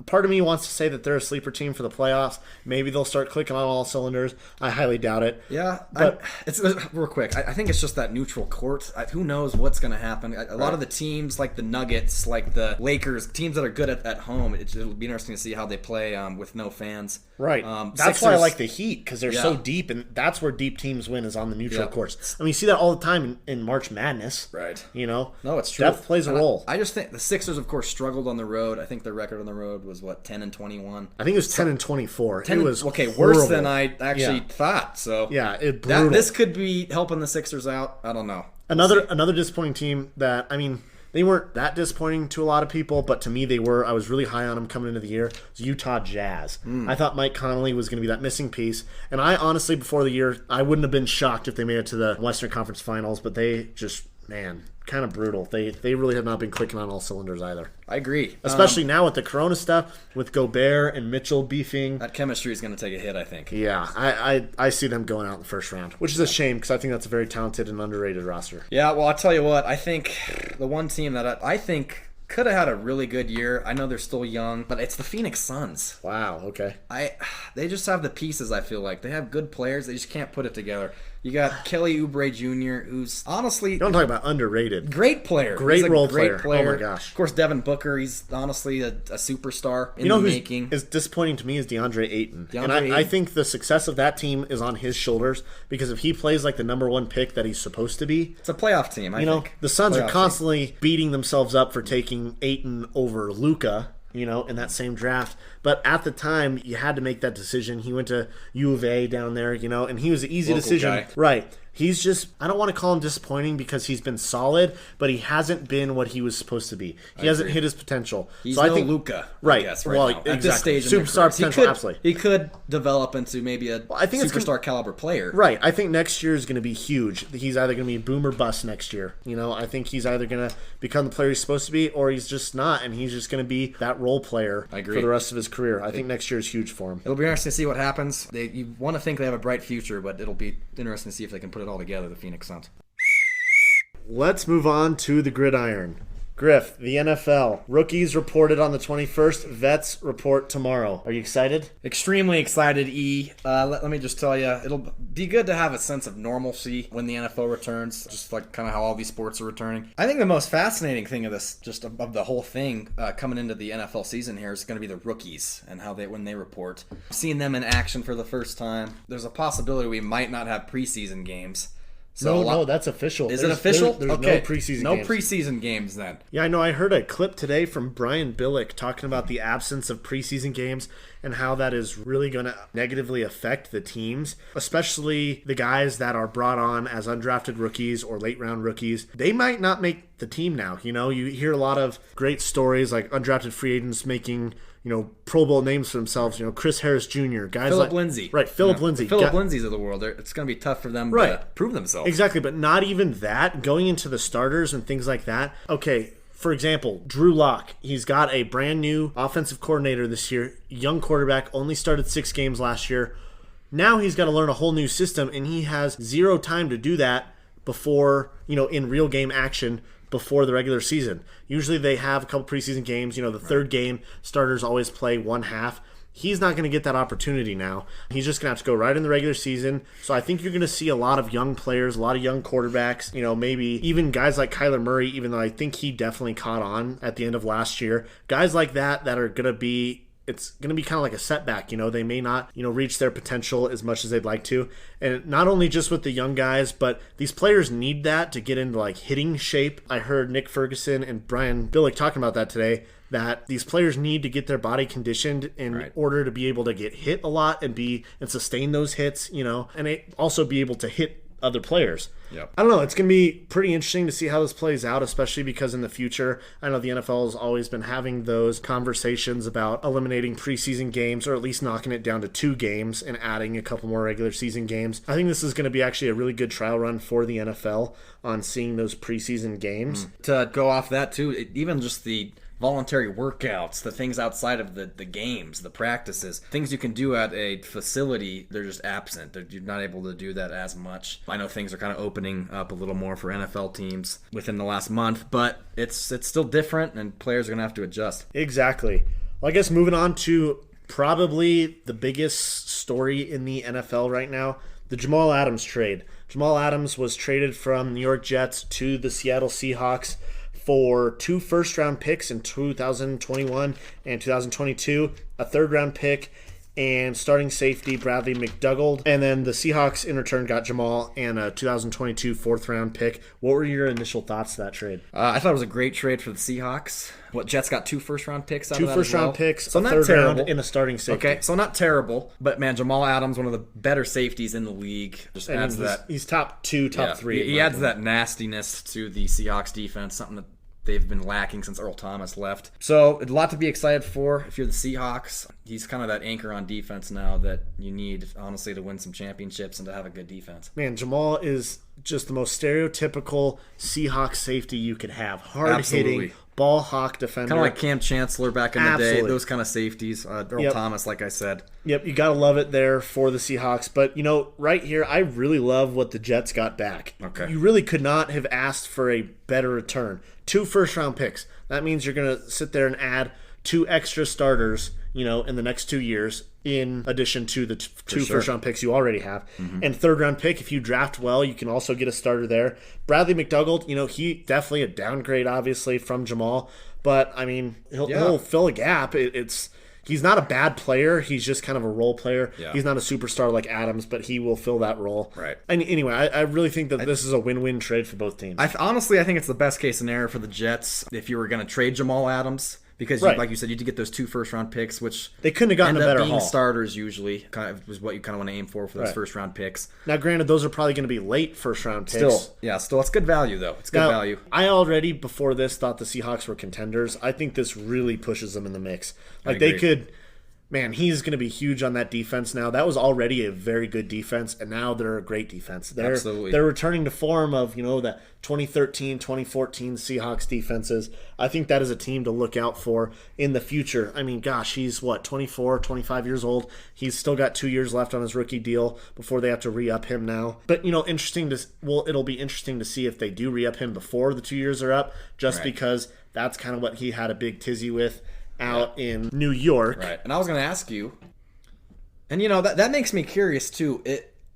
Part of me wants to say that they're a sleeper team for the playoffs. Maybe they'll start clicking on all cylinders. I highly doubt it. Yeah, but it's real quick. I think it's just that neutral court. Who knows what's going to happen? A lot of the teams, like the Nuggets, like the Lakers, teams that are good at home, it'll be interesting to see how they play with no fans. Right. That's why I like the Heat, because they're so deep, and that's where deep teams win, is on the neutral courts. You see that all the time in March Madness. Right. No, it's true. Depth plays a role. I just think the Sixers, of course, struggled on the road. I think their record on the road was 10-21. I think it was 10-24. It was worse horrible. than I actually thought. So brutal. This could be helping the Sixers out. I don't know. Another disappointing team that they weren't that disappointing to a lot of people, but to me they were. I was really high on them coming into the year. It was Utah Jazz. I thought Mike Conley was going to be that missing piece, and I honestly, before the year, I wouldn't have been shocked if they made it to the Western Conference Finals, but they just, kind of brutal. They really have not been clicking on all cylinders either. I agree. Especially now with the Corona stuff, with Gobert and Mitchell beefing. That chemistry is going to take a hit, I think. Yeah, I see them going out in the first round, which is a shame, because I think that's a very talented and underrated roster. Yeah, well, I'll tell you what. I think the one team that I think could have had a really good year. I know they're still young, but it's the Phoenix Suns. Wow, okay. They just have the pieces, I feel like. They have good players. They just can't put it together. You got Kelly Oubre Jr., who's honestly... Don't talk about underrated. Great player. Great role player. Oh, my gosh. Of course, Devin Booker, he's honestly a superstar in the making. Who's disappointing to me is DeAndre Ayton. I think the success of that team is on his shoulders, because if he plays like the number 1 pick that he's supposed to be... It's a playoff team, I think. The Suns are constantly beating themselves up for taking Ayton over Luka, in that same draft. But at the time, you had to make that decision. He went to U of A down there, and he was an easy decision. Guy. Right. He's just, I don't want to call him disappointing, because he's been solid, but he hasn't been what he was supposed to be. He hasn't hit his potential. He's no Luka, right? Now. Exactly. At this stage, superstar potential, absolutely. He could develop into maybe a superstar caliber player. Right. I think next year is going to be huge. He's either going to be boom or bust next year. I think he's either going to become the player he's supposed to be, or he's just not, and he's just going to be that role player for the rest of his career. I think next year is huge for him. It'll be interesting to see what happens. You want to think they have a bright future, but it'll be interesting to see if they can put it all together, the Phoenix Suns. Let's move on to the gridiron. Griff, the NFL. Rookies reported on the 21st. Vets report tomorrow. Are you excited? Extremely excited, E. Let me just tell you, it'll be good to have a sense of normalcy when the NFL returns, just like kind of how all these sports are returning. I think the most fascinating thing of this, just of the whole thing coming into the NFL season here, is going to be the rookies and how when they report. Seeing them in action for the first time. There's a possibility we might not have preseason games. So No, that's official. Is it official? There's okay. no preseason No games. preseason games then. Yeah, I know. I heard a clip today from Brian Billick talking about the absence of preseason games and how that is really going to negatively affect the teams, especially the guys that are brought on as undrafted rookies or late round rookies. They might not make the team now. You know, you hear a lot of great stories like undrafted free agents making, Pro Bowl names for themselves. Chris Harris Jr., guys Philip like Lindsay. Right, Philip Lindsay. Philip Lindsay's of the world. It's going to be tough for them to prove themselves. Exactly, but not even that. Going into the starters and things like that. Okay, for example, Drew Lock. He's got a brand new offensive coordinator this year. Young quarterback, only started 6 games last year. Now he's got to learn a whole new system, and he has zero time to do that before, in real game action before the regular season. Usually they have a couple preseason games. The third game, starters always play one half. He's not going to get that opportunity now. He's just going to have to go right in the regular season. So I think you're going to see a lot of young players, a lot of young quarterbacks, maybe even guys like Kyler Murray, even though I think he definitely caught on at the end of last year. Guys like that are going to be, it's going to be kind of like a setback. They may not, reach their potential as much as they'd like to. And not only just with the young guys, but these players need that to get into like hitting shape. I heard Nick Ferguson and Brian Billick talking about that today, that these players need to get their body conditioned in order to be able to get hit a lot and sustain those hits, and also be able to hit other players. Yep. I don't know. It's going to be pretty interesting to see how this plays out, especially because in the future, I know the NFL has always been having those conversations about eliminating preseason games, or at least knocking it down to 2 games and adding a couple more regular season games. I think this is going to be actually a really good trial run for the NFL on seeing those preseason games. To go off that too, even just the voluntary workouts, the things outside of the games, the practices, things you can do at a facility, they're just absent. You're not able to do that as much. I know things are kind of opening up a little more for NFL teams within the last month, but it's still different, and players are going to have to adjust. Exactly. Well, I guess moving on to probably the biggest story in the NFL right now, the Jamal Adams trade. Jamal Adams was traded from New York Jets to the Seattle Seahawks for 2 first-round picks in 2021 and 2022, a third-round pick, and starting safety Bradley McDougald. And then the Seahawks in return got Jamal and a 2022 fourth-round pick. What were your initial thoughts to that trade? I thought it was a great trade for the Seahawks. Jets got 2 first-round picks out of that 2 first-round picks, so not terrible, and a starting safety. Okay, so not terrible, but man, Jamal Adams, one of the better safeties in the league, just adds that. He's top 2, top 3. He adds that nastiness to the Seahawks defense, something that they've been lacking since Earl Thomas left. So a lot to be excited for if you're the Seahawks. He's kind of that anchor on defense now that you need, honestly, to win some championships and to have a good defense. Man, Jamal is just the most stereotypical Seahawks safety you could have. Hard-hitting, ball hawk defender. Kind of like Cam Chancellor back in the day. Those kind of safeties. Earl Thomas, like I said. Yep, you got to love it there for the Seahawks. But, right here, I really love what the Jets got back. Okay. You really could not have asked for a better return. 2 first-round picks. That means you're going to sit there and add 2 extra starters, in the next 2 years, in addition to the 2 first-round picks you already have. Mm-hmm. And third-round pick, if you draft well, you can also get a starter there. Bradley McDougald, he definitely a downgrade, obviously, from Jamal. But, I mean, he'll fill a gap. He's not a bad player. He's just kind of a role player. Yeah. He's not a superstar like Adams, but he will fill that role. Right. And anyway, I really think that this is a win-win trade for both teams. Honestly, I think it's the best case scenario for the Jets if you were going to trade Jamal Adams. Because, like you said, you had to get those 2 first-round picks, which they couldn't have gotten a better haul. Starters usually, kind of was what you kind of want to aim for those first-round picks. Now, granted, those are probably going to be late first-round picks. Still, it's good value though. It's good value. I already before this thought the Seahawks were contenders. I think this really pushes them in the mix. Like they could. Man, he's going to be huge on that defense now. That was already a very good defense, and now they're a great defense. Absolutely. They're returning to form of, the 2013, 2014 Seahawks defenses. I think that is a team to look out for in the future. I mean, gosh, he's, 24, 25 years old. He's still got 2 years left on his rookie deal before they have to re-up him now. But, it'll be interesting to see if they do re-up him before the 2 years are up, just because that's kind of what he had a big tizzy with out in New York. Right. And I was going to ask you, and that makes me curious too.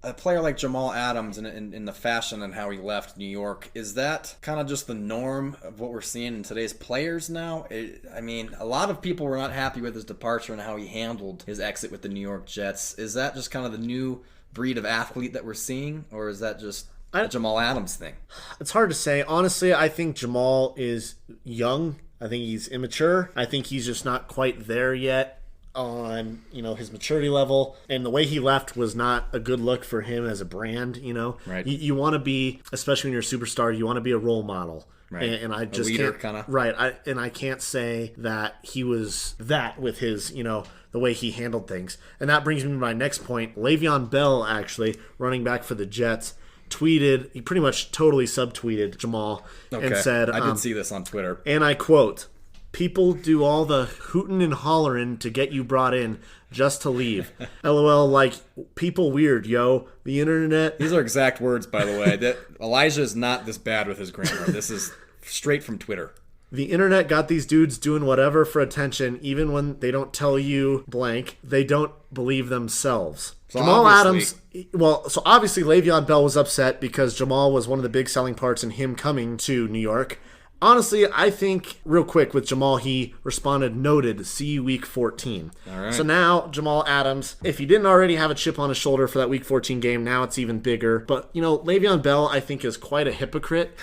A player like Jamal Adams in the fashion and how he left New York, is that kind of just the norm of what we're seeing in today's players now? A lot of people were not happy with his departure and how he handled his exit with the New York Jets. Is that just kind of the new breed of athlete that we're seeing, or is that just a Jamal Adams thing? It's hard to say. Honestly, I think Jamal is young. I think he's immature. I think he's just not quite there yet on, his maturity level. And the way he left was not a good look for him as a brand, Right. You want to be, especially when you're a superstar, you want to be a role model. Right. And I just leader, can't, kinda. Right. I can't say that he was that with his, the way he handled things. And that brings me to my next point. Le'Veon Bell, actually, running back for the Jets, tweeted, he pretty much totally subtweeted Jamal and said, I did see this on Twitter. and I quote, "People do all the hootin' and hollerin' to get you brought in just to leave. LOL, like, people weird, yo. The internet." These are exact words, by the way. That Elijah is not this bad with his grammar. This is straight from Twitter. "The internet got these dudes doing whatever for attention, even when they don't tell you blank. They don't believe themselves." So Jamal obviously- Adams, so obviously Le'Veon Bell was upset because Jamal was one of the big selling parts in him coming to New York. Honestly, I think, real quick with Jamal, he responded, "Noted, see you week 14. All right. So now, Jamal Adams, if he didn't already have a chip on his shoulder for that week 14 game, now it's even bigger. But, Le'Veon Bell, I think, is quite a hypocrite.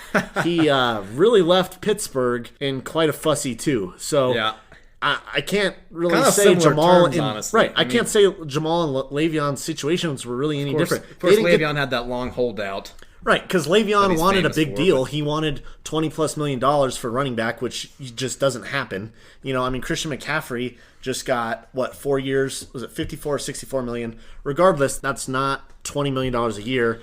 He really left Pittsburgh in quite a fussy, too. So Yeah. I can't really Kinda say similar Jamal terms, honestly. Right, I I can't say Jamal and Le'Veon's situations were really any different. Of They course, didn't get- Le'Veon had that long holdout. Right, because Le'Veon he's wanted a famous big for, deal. but- He wanted $20+ million for running back, which just doesn't happen. Christian McCaffrey just got, 4 years? Was it 54 or 64 million? Regardless, that's not $20 million a year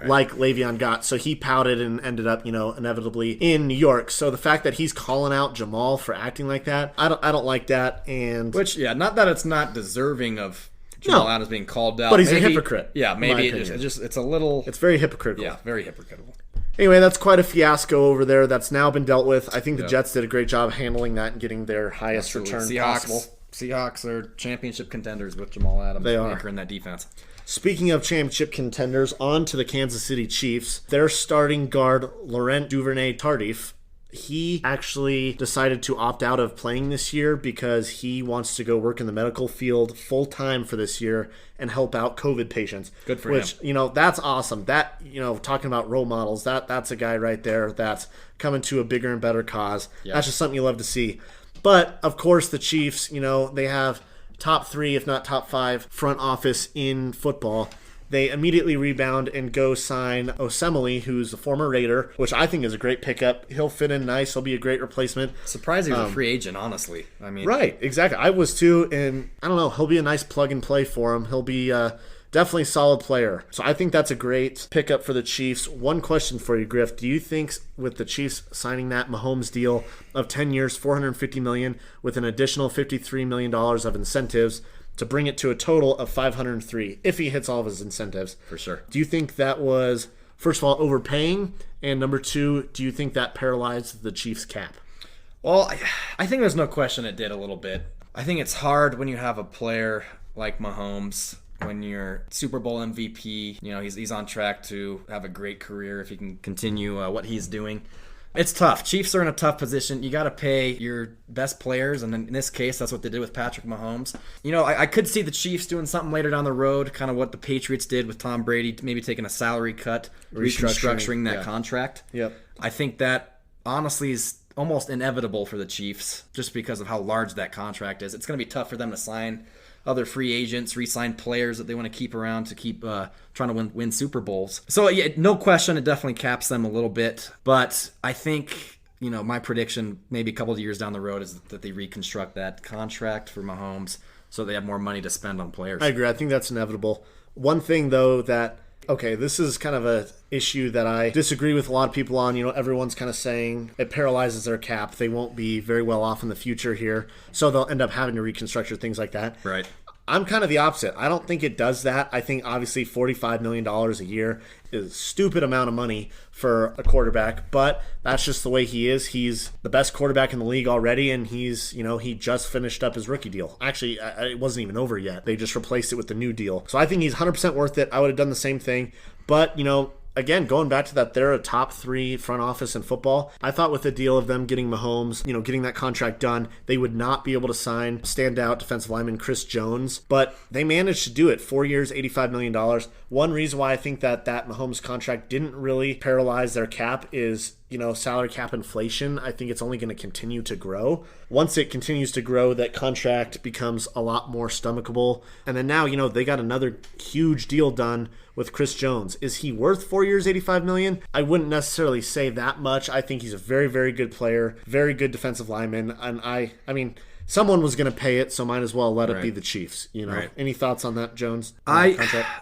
like Le'Veon got. So he pouted and ended up, inevitably in New York. So the fact that he's calling out Jamal for acting like that, I don't like that. And Which, not that it's not deserving of Jamal Adams being called out. but he's a hypocrite, Yeah, in my maybe opinion. it's a little... it's very hypocritical. Yeah, very hypocritical. Anyway, that's quite a fiasco over there that's now been dealt with. I think the Jets did a great job handling that and getting their highest return possible. Seahawks are championship contenders with Jamal Adams They are. anchoring that defense. Speaking of championship contenders, on to the Kansas City Chiefs. Their starting guard, Laurent Duvernay-Tardif, he actually decided to opt out of playing this year because he wants to go work in the medical field full-time for this year and help out COVID patients. Good for which, him. That's awesome. That, talking about role models, that's a guy right there that's coming to a bigger and better cause. Yeah. That's just something you love to see. But, of course, the Chiefs, they have top 3, if not top 5, front office in football. They immediately rebound and go sign Osemele, who's a former Raider, which I think is a great pickup. He'll fit in nice. He'll be a great replacement. Surprised he was a free agent, honestly. I mean, Right, exactly. I was too, and I don't know. He'll be a nice plug and play for him. He'll be definitely a solid player. So I think that's a great pickup for the Chiefs. One question for you, Griff. Do you think with the Chiefs signing that Mahomes deal of 10 years, $450 million, with an additional $53 million of incentives, to bring it to a total of 503 if he hits all of his incentives? For sure. Do you think that was, first of all, overpaying? And number 2, do you think that paralyzed the Chiefs' cap? Well, I think there's no question it did a little bit. I think it's hard when you have a player like Mahomes, when you're Super Bowl MVP. He's on track to have a great career if he can continue what he's doing. It's tough. Chiefs are in a tough position. You got to pay your best players, and in this case, that's what they did with Patrick Mahomes. I could see the Chiefs doing something later down the road, kind of what the Patriots did with Tom Brady, maybe taking a salary cut, restructuring that contract. Yep. I think that honestly is almost inevitable for the Chiefs, just because of how large that contract is. It's going to be tough for them to sign other free agents, re-sign players that they want to keep around to keep trying to win Super Bowls. So, no question, it definitely caps them a little bit. But I think, my prediction maybe a couple of years down the road is that they reconstruct that contract for Mahomes so they have more money to spend on players. I agree. I think that's inevitable. One thing, though, this is kind of a issue that I disagree with a lot of people on. Everyone's kind of saying it paralyzes their cap. They won't be very well off in the future here, so they'll end up having to reconstruct or things like that. Right. I'm kind of the opposite. I don't think it does that. I think obviously $45 million a year is a stupid amount of money for a quarterback, but that's just the way he is. He's the best quarterback in the league already, and he just finished up his rookie deal. Actually, it wasn't even over yet. They just replaced it with the new deal. So I think he's 100% worth it. I would have done the same thing. But, again, going back to that, they're a top 3 front office in football. I thought with the deal of them getting Mahomes, getting that contract done, they would not be able to sign standout defensive lineman Chris Jones, but they managed to do it. 4 years, $85 million. One reason why I think that Mahomes contract didn't really paralyze their cap is salary cap inflation. I think it's only going to continue to grow. Once it continues to grow, that contract becomes a lot more stomachable. And then now, they got another huge deal done with Chris Jones. Is he worth 4 years, $85 million? I wouldn't necessarily say that much. I think he's a very, very good player, very good defensive lineman. And I mean, someone was going to pay it, so might as well let it be the Chiefs. Right. Any thoughts on that, Jones? I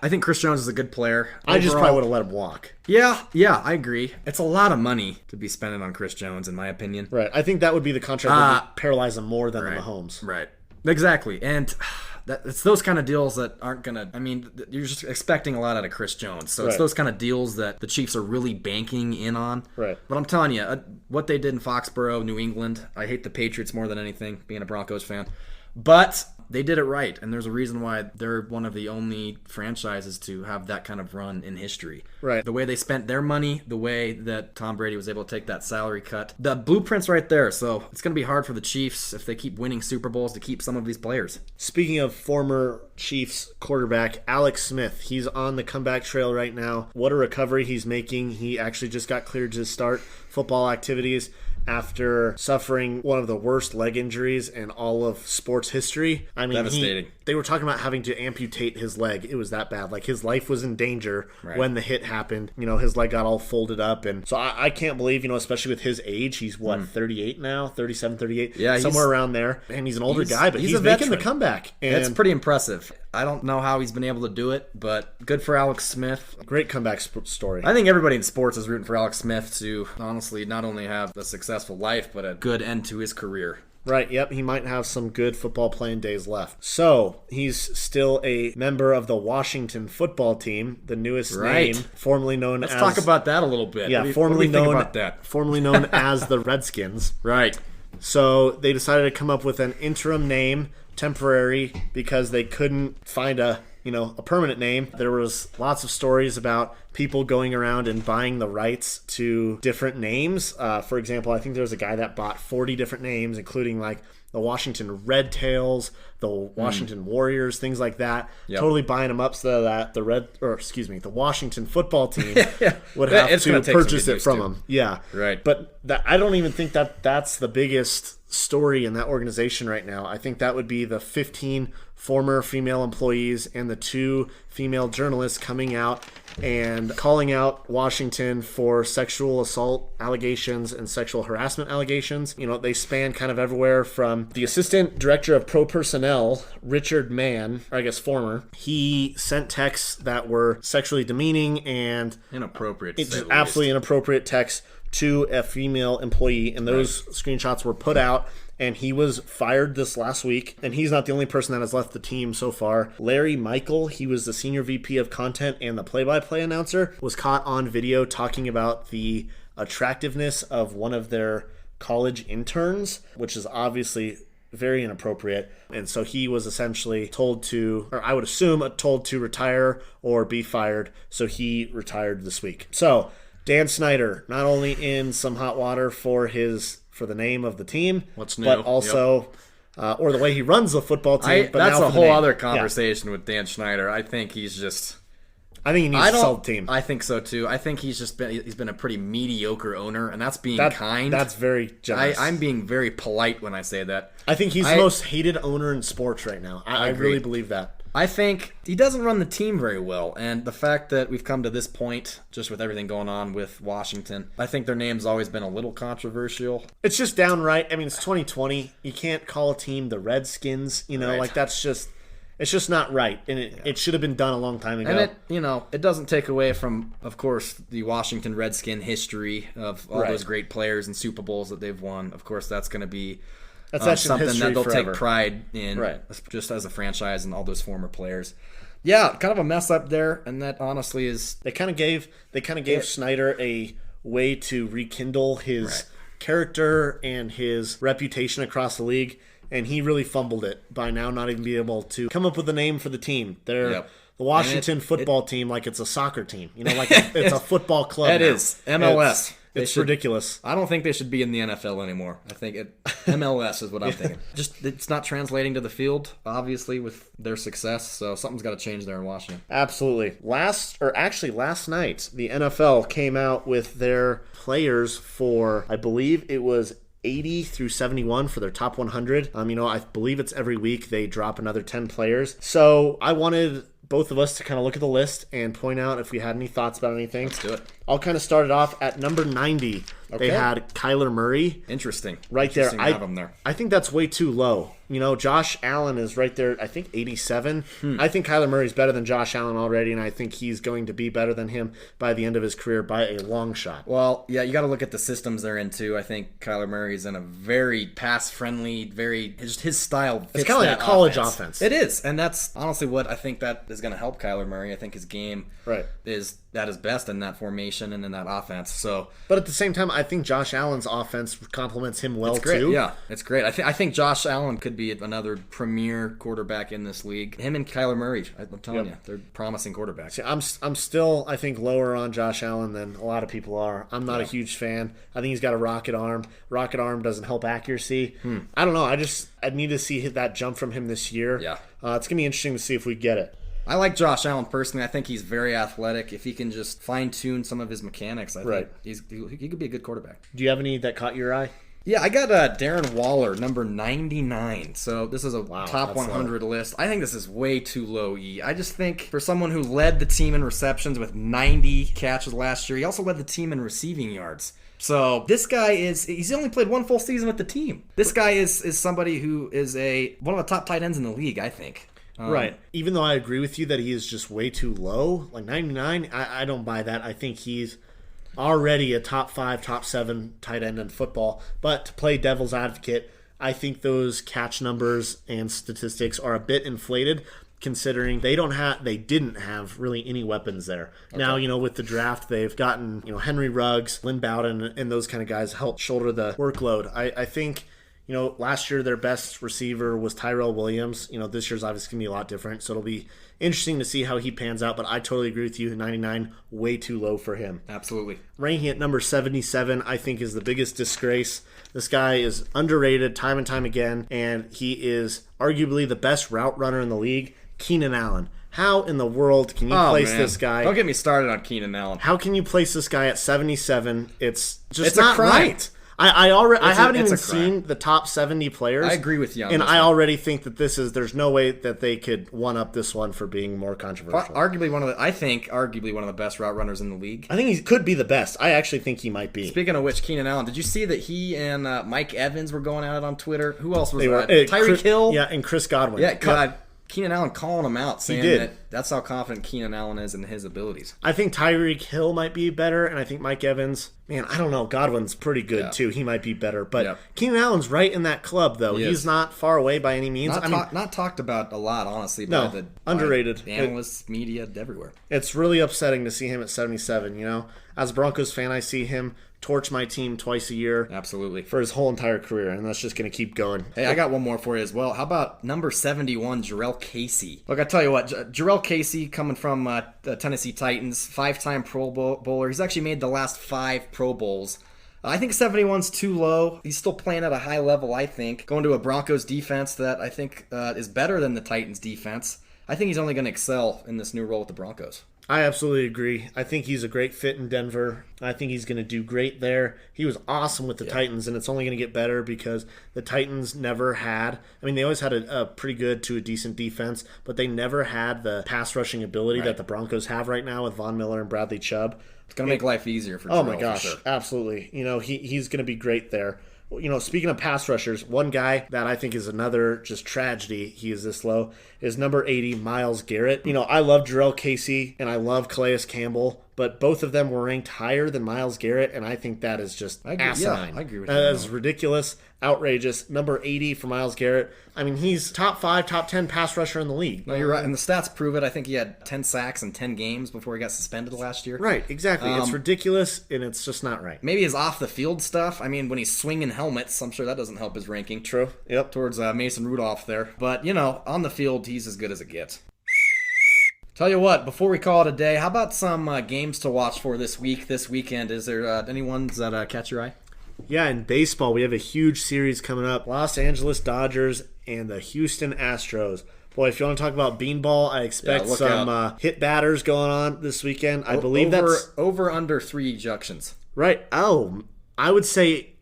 think Chris Jones is a good player. I just probably would have let him walk. Yeah, I agree. It's a lot of money to be spending on Chris Jones, in my opinion. Right. I think that would be the contract that would paralyze him more than the Mahomes. Right. Exactly. And it's those kind of deals that aren't going to, you're just expecting a lot out of Chris Jones. So it's those kind of deals that the Chiefs are really banking in on. Right. But I'm telling you, what they did in Foxborough, New England, I hate the Patriots more than anything, being a Broncos fan. But they did it right, and there's a reason why they're one of the only franchises to have that kind of run in history. Right. The way they spent their money, the way that Tom Brady was able to take that salary cut. The blueprint's right there, so it's going to be hard for the Chiefs if they keep winning Super Bowls to keep some of these players. Speaking of former Chiefs quarterback, Alex Smith, he's on the comeback trail right now. What a recovery he's making. He actually just got cleared to start football activities after suffering one of the worst leg injuries in all of sports history. I mean, devastating. They were talking about having to amputate his leg. It was that bad. Like, his life was in danger when the hit happened. His leg got all folded up. And so I can't believe, especially with his age, he's 38 now, 37, 38, somewhere around there. And he's an older guy, but he's making the comeback. And it's pretty impressive. I don't know how he's been able to do it, but good for Alex Smith. Great comeback story. I think everybody in sports is rooting for Alex Smith to honestly not only have a successful life, but a good end to his career. Right, yep, he might have some good football playing days left. So, he's still a member of the Washington football team, the newest name, formerly known as... Let's talk about that a little bit. Yeah, formerly known as the Redskins. Right. So, they decided to come up with an interim name, temporary, because they couldn't find a permanent name. There was lots of stories about people going around and buying the rights to different names. For example, I think there was a guy that bought 40 different names, including like the Washington Red Tails, the Washington Warriors, things like that. Yep. Totally buying them up so that the Washington football team would have to purchase it from them. Yeah. Right. But I don't even think that's the biggest story in that organization right now. I think that would be the 15 former female employees and the 2 female journalists coming out and calling out Washington for sexual assault allegations and sexual harassment allegations. They span kind of everywhere from the assistant director of pro personnel, Richard Mann, or I guess former. He sent texts that were sexually demeaning and inappropriate. It's absolutely inappropriate texts to a female employee, and those screenshots were put out, and he was fired this last week, and he's not the only person that has left the team so far. Larry Michael, he was the senior VP of content and the play-by-play announcer, was caught on video talking about the attractiveness of one of their college interns, which is obviously very inappropriate. And so he was essentially told to retire or be fired. So he retired this week. So Dan Snyder, not only in some hot water for the name of the team, what's new, but also or the way he runs the football team. That's a whole other conversation with Dan Snyder. I think he needs to sell the team. I think so too. I think he's been a pretty mediocre owner, and that's being kind. That's very generous. I'm being very polite when I say that. I think he's the most hated owner in sports right now. I really believe that. I think he doesn't run the team very well, and the fact that we've come to this point, just with everything going on with Washington, I think their name's always been a little controversial. It's just downright, it's 2020. You can't call a team the Redskins, that's just... It's just not right, and it should have been done a long time ago. And it doesn't take away from, of course, the Washington Redskin history of all those great players and Super Bowls that they've won. Of course, that's going to be something that they'll take pride in, just as a franchise and all those former players. Yeah, kind of a mess up there, and that honestly is... They kind of gave Snyder a way to rekindle his character and his reputation across the league. And he really fumbled it by now not even being able to come up with a name for the team. The the Washington football team like it's a soccer team. Like it's a football club. It is. MLS. It's ridiculous. I don't think they should be in the NFL anymore. I think MLS is what I'm thinking. Just it's not translating to the field, obviously, with their success. So something's got to change there in Washington. Absolutely. Last night, the NFL came out with their players for, I believe it was 80 through 71 for their top 100. I believe it's every week they drop another 10 players. So I wanted both of us to kind of look at the list and point out if we had any thoughts about anything. Let's do it. I'll kind of start it off at number 90. Okay. They had Kyler Murray. Interesting. There. To have him there. I think that's way too low. Josh Allen is right there, I think 87. I think Kyler Murray's better than Josh Allen already, and I think he's going to be better than him by the end of his career by a long shot. Well, yeah, you got to look at the systems they're in, too. I think Kyler Murray's in a very pass-friendly, just his style fits. It's kind of like a college offense. It is, and that's honestly what I think that is going to help Kyler Murray. I think his game is at his best in that formation and in that offense. But at the same time, I think Josh Allen's offense complements him well, it's great. too. Yeah, it's great. I think Josh Allen could be another premier quarterback in this league. Him and Kyler Murray, I'm telling you, they're promising quarterbacks. See, I'm still, I think, lower on Josh Allen than a lot of people are. I'm not a huge fan. I think he's got a rocket arm. Rocket arm doesn't help accuracy. I don't know. I need to see that jump from him this year. Yeah. It's going to be interesting to see if we get it. I like Josh Allen personally. I think he's very athletic. If he can just fine-tune some of his mechanics, I think he could be a good quarterback. Do you have any that caught your eye? Yeah, I got Darren Waller, number 99. So this is a top 100 list. I think this is way too low, E. I just think for someone who led the team in receptions with 90 catches last year, he also led the team in receiving yards. So this guy he's only played one full season with the team. This guy is somebody who is one of the top tight ends in the league, I think. Right. Even though I agree with you that he is just way too low, like 99, I don't buy that. I think he's already a top 5, top 7 tight end in football. But to play devil's advocate, I think those catch numbers and statistics are a bit inflated, considering they didn't have really any weapons there. Okay. Now, with the draft, they've gotten, Henry Ruggs, Lynn Bowden, and those kind of guys help shoulder the workload. I think, last year their best receiver was Tyrell Williams. This year's obviously going to be a lot different, so it'll be interesting to see how he pans out, but I totally agree with you. 99, way too low for him. Absolutely. Ranking at number 77, I think, is the biggest disgrace. This guy is underrated time and time again, and he is arguably the best route runner in the league, Keenan Allen. How in the world can you place this guy? Don't get me started on Keenan Allen. How can you place this guy at 77? It's just it's not right. I haven't even seen the top 70 players. I agree with you on and this I one. already think that there's no way that they could one up this one for being more controversial. Arguably one of the best route runners in the league. I think he could be the best. I actually think he might be. Speaking of which, Keenan Allen, did you see that he and Mike Evans were going at it on Twitter? Who else was that? Tyreek Hill? Yeah, and Chris Godwin. Yeah, God. Keenan Allen calling him out, saying that's how confident Keenan Allen is in his abilities. I think Tyreek Hill might be better, and I think Mike Evans, man, I don't know. Godwin's pretty good, too. He might be better. But Keenan Allen's right in that club, though. He's not far away by any means. Not talked about a lot, honestly. No, underrated. By analysts, media, everywhere. It's really upsetting to see him at 77, As a Broncos fan, I see him torch my team twice a year. Absolutely. For his whole entire career, and that's just going to keep going. Hey, I got one more for you as well. How about number 71, Jarrell Casey? Look, I tell you what, Jarrell Casey, coming from the Tennessee Titans, 5-time Pro Bowler. He's actually made the last 5 Pro Bowls. I think 71's too low. He's still playing at a high level, I think. Going to a Broncos defense that I think is better than the Titans defense. I think he's only going to excel in this new role with the Broncos. I absolutely agree. I think he's a great fit in Denver. I think he's going to do great there. He was awesome with the Titans, and it's only going to get better because the Titans never had, they always had a pretty good to a decent defense, but they never had the pass rushing ability that the Broncos have right now with Von Miller and Bradley Chubb. It's going to make life easier for Jarrell. Oh my gosh, sure. Absolutely. He's going to be great there. Speaking of pass rushers, one guy that I think is another just tragedy, he is this low, is number 80, Myles Garrett. I love Jarrell Casey and I love Calais Campbell, but both of them were ranked higher than Myles Garrett, and I think that is just asinine. Yeah, I agree with you. That is ridiculous, outrageous. Number 80 for Myles Garrett. He's top 5, top 10 pass rusher in the league. No, you're right, and the stats prove it. I think he had 10 sacks in 10 games before he got suspended last year. Right, exactly. It's ridiculous, and it's just not right. Maybe his off-the-field stuff. When he's swinging helmets, I'm sure that doesn't help his ranking. True. Yep. Towards Mason Rudolph there. But, on the field, he's as good as it gets. Tell you what, before we call it a day, how about some games to watch for this weekend? Is there any ones that catch your eye? Yeah, in baseball, we have a huge series coming up. Los Angeles Dodgers and the Houston Astros. Boy, if you want to talk about beanball, I expect some hit batters going on this weekend. I believe that's over under 3 ejections. Right. Oh, I would say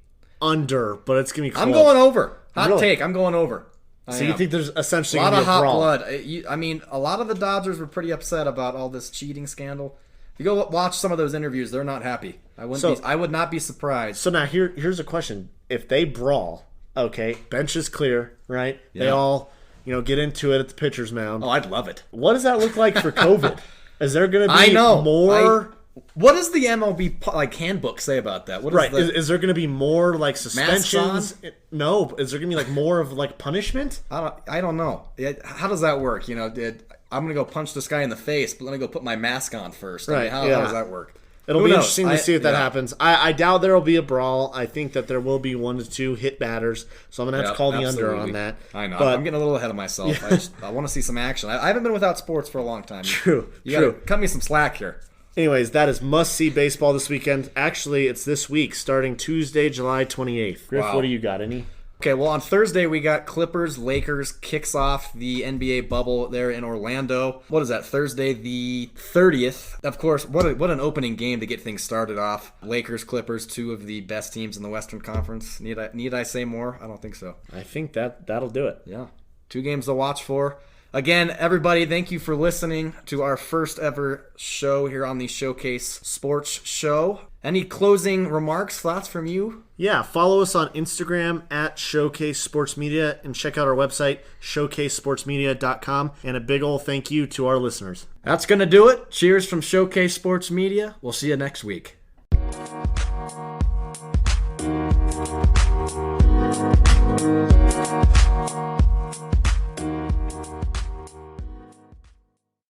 under, but it's going to be close. I'm going over. Hot take, I'm going over. So you think there's essentially a lot going to be a hot brawl? blood. I mean, a lot of the Dodgers were pretty upset about all this cheating scandal. If you go watch some of those interviews, they're not happy. I would not be surprised. So now here's a question: if they brawl, okay, bench is clear, right? Yeah. They all get into it at the pitcher's mound. Oh, I'd love it. What does that look like for COVID? Is there going to be more? What does the MLB handbook say about that? What is is there going to be more suspensions? No. Is there going to be more of punishment? I don't know. How does that work? I'm going to go punch this guy in the face, but let me go put my mask on first. Right. How does that work? It'll be interesting to see if that happens. I doubt there will be a brawl. I think that there will be 1 to 2 hit batters. So I'm going to have to call the under on that. I know. But I'm getting a little ahead of myself. I want to see some action. I haven't been without sports for a long time. True. You got to cut me some slack here. Anyways, that is must-see baseball this weekend. Actually, it's this week, starting Tuesday, July 28th. Griff, What do you got? Any? Okay, well, on Thursday, we got Clippers-Lakers kicks off the NBA bubble there in Orlando. What is that, Thursday the 30th? Of course, what an opening game to get things started off. Lakers-Clippers, 2 of the best teams in the Western Conference. Need I say more? I don't think so. I think that'll do it. Yeah, 2 games to watch for. Again, everybody, thank you for listening to our first ever show here on the Showcase Sports Show. Any closing remarks, thoughts from you? Yeah, follow us on Instagram at Showcase Sports Media and check out our website, showcasesportsmedia.com. And a big ol' thank you to our listeners. That's going to do it. Cheers from Showcase Sports Media. We'll see you next week.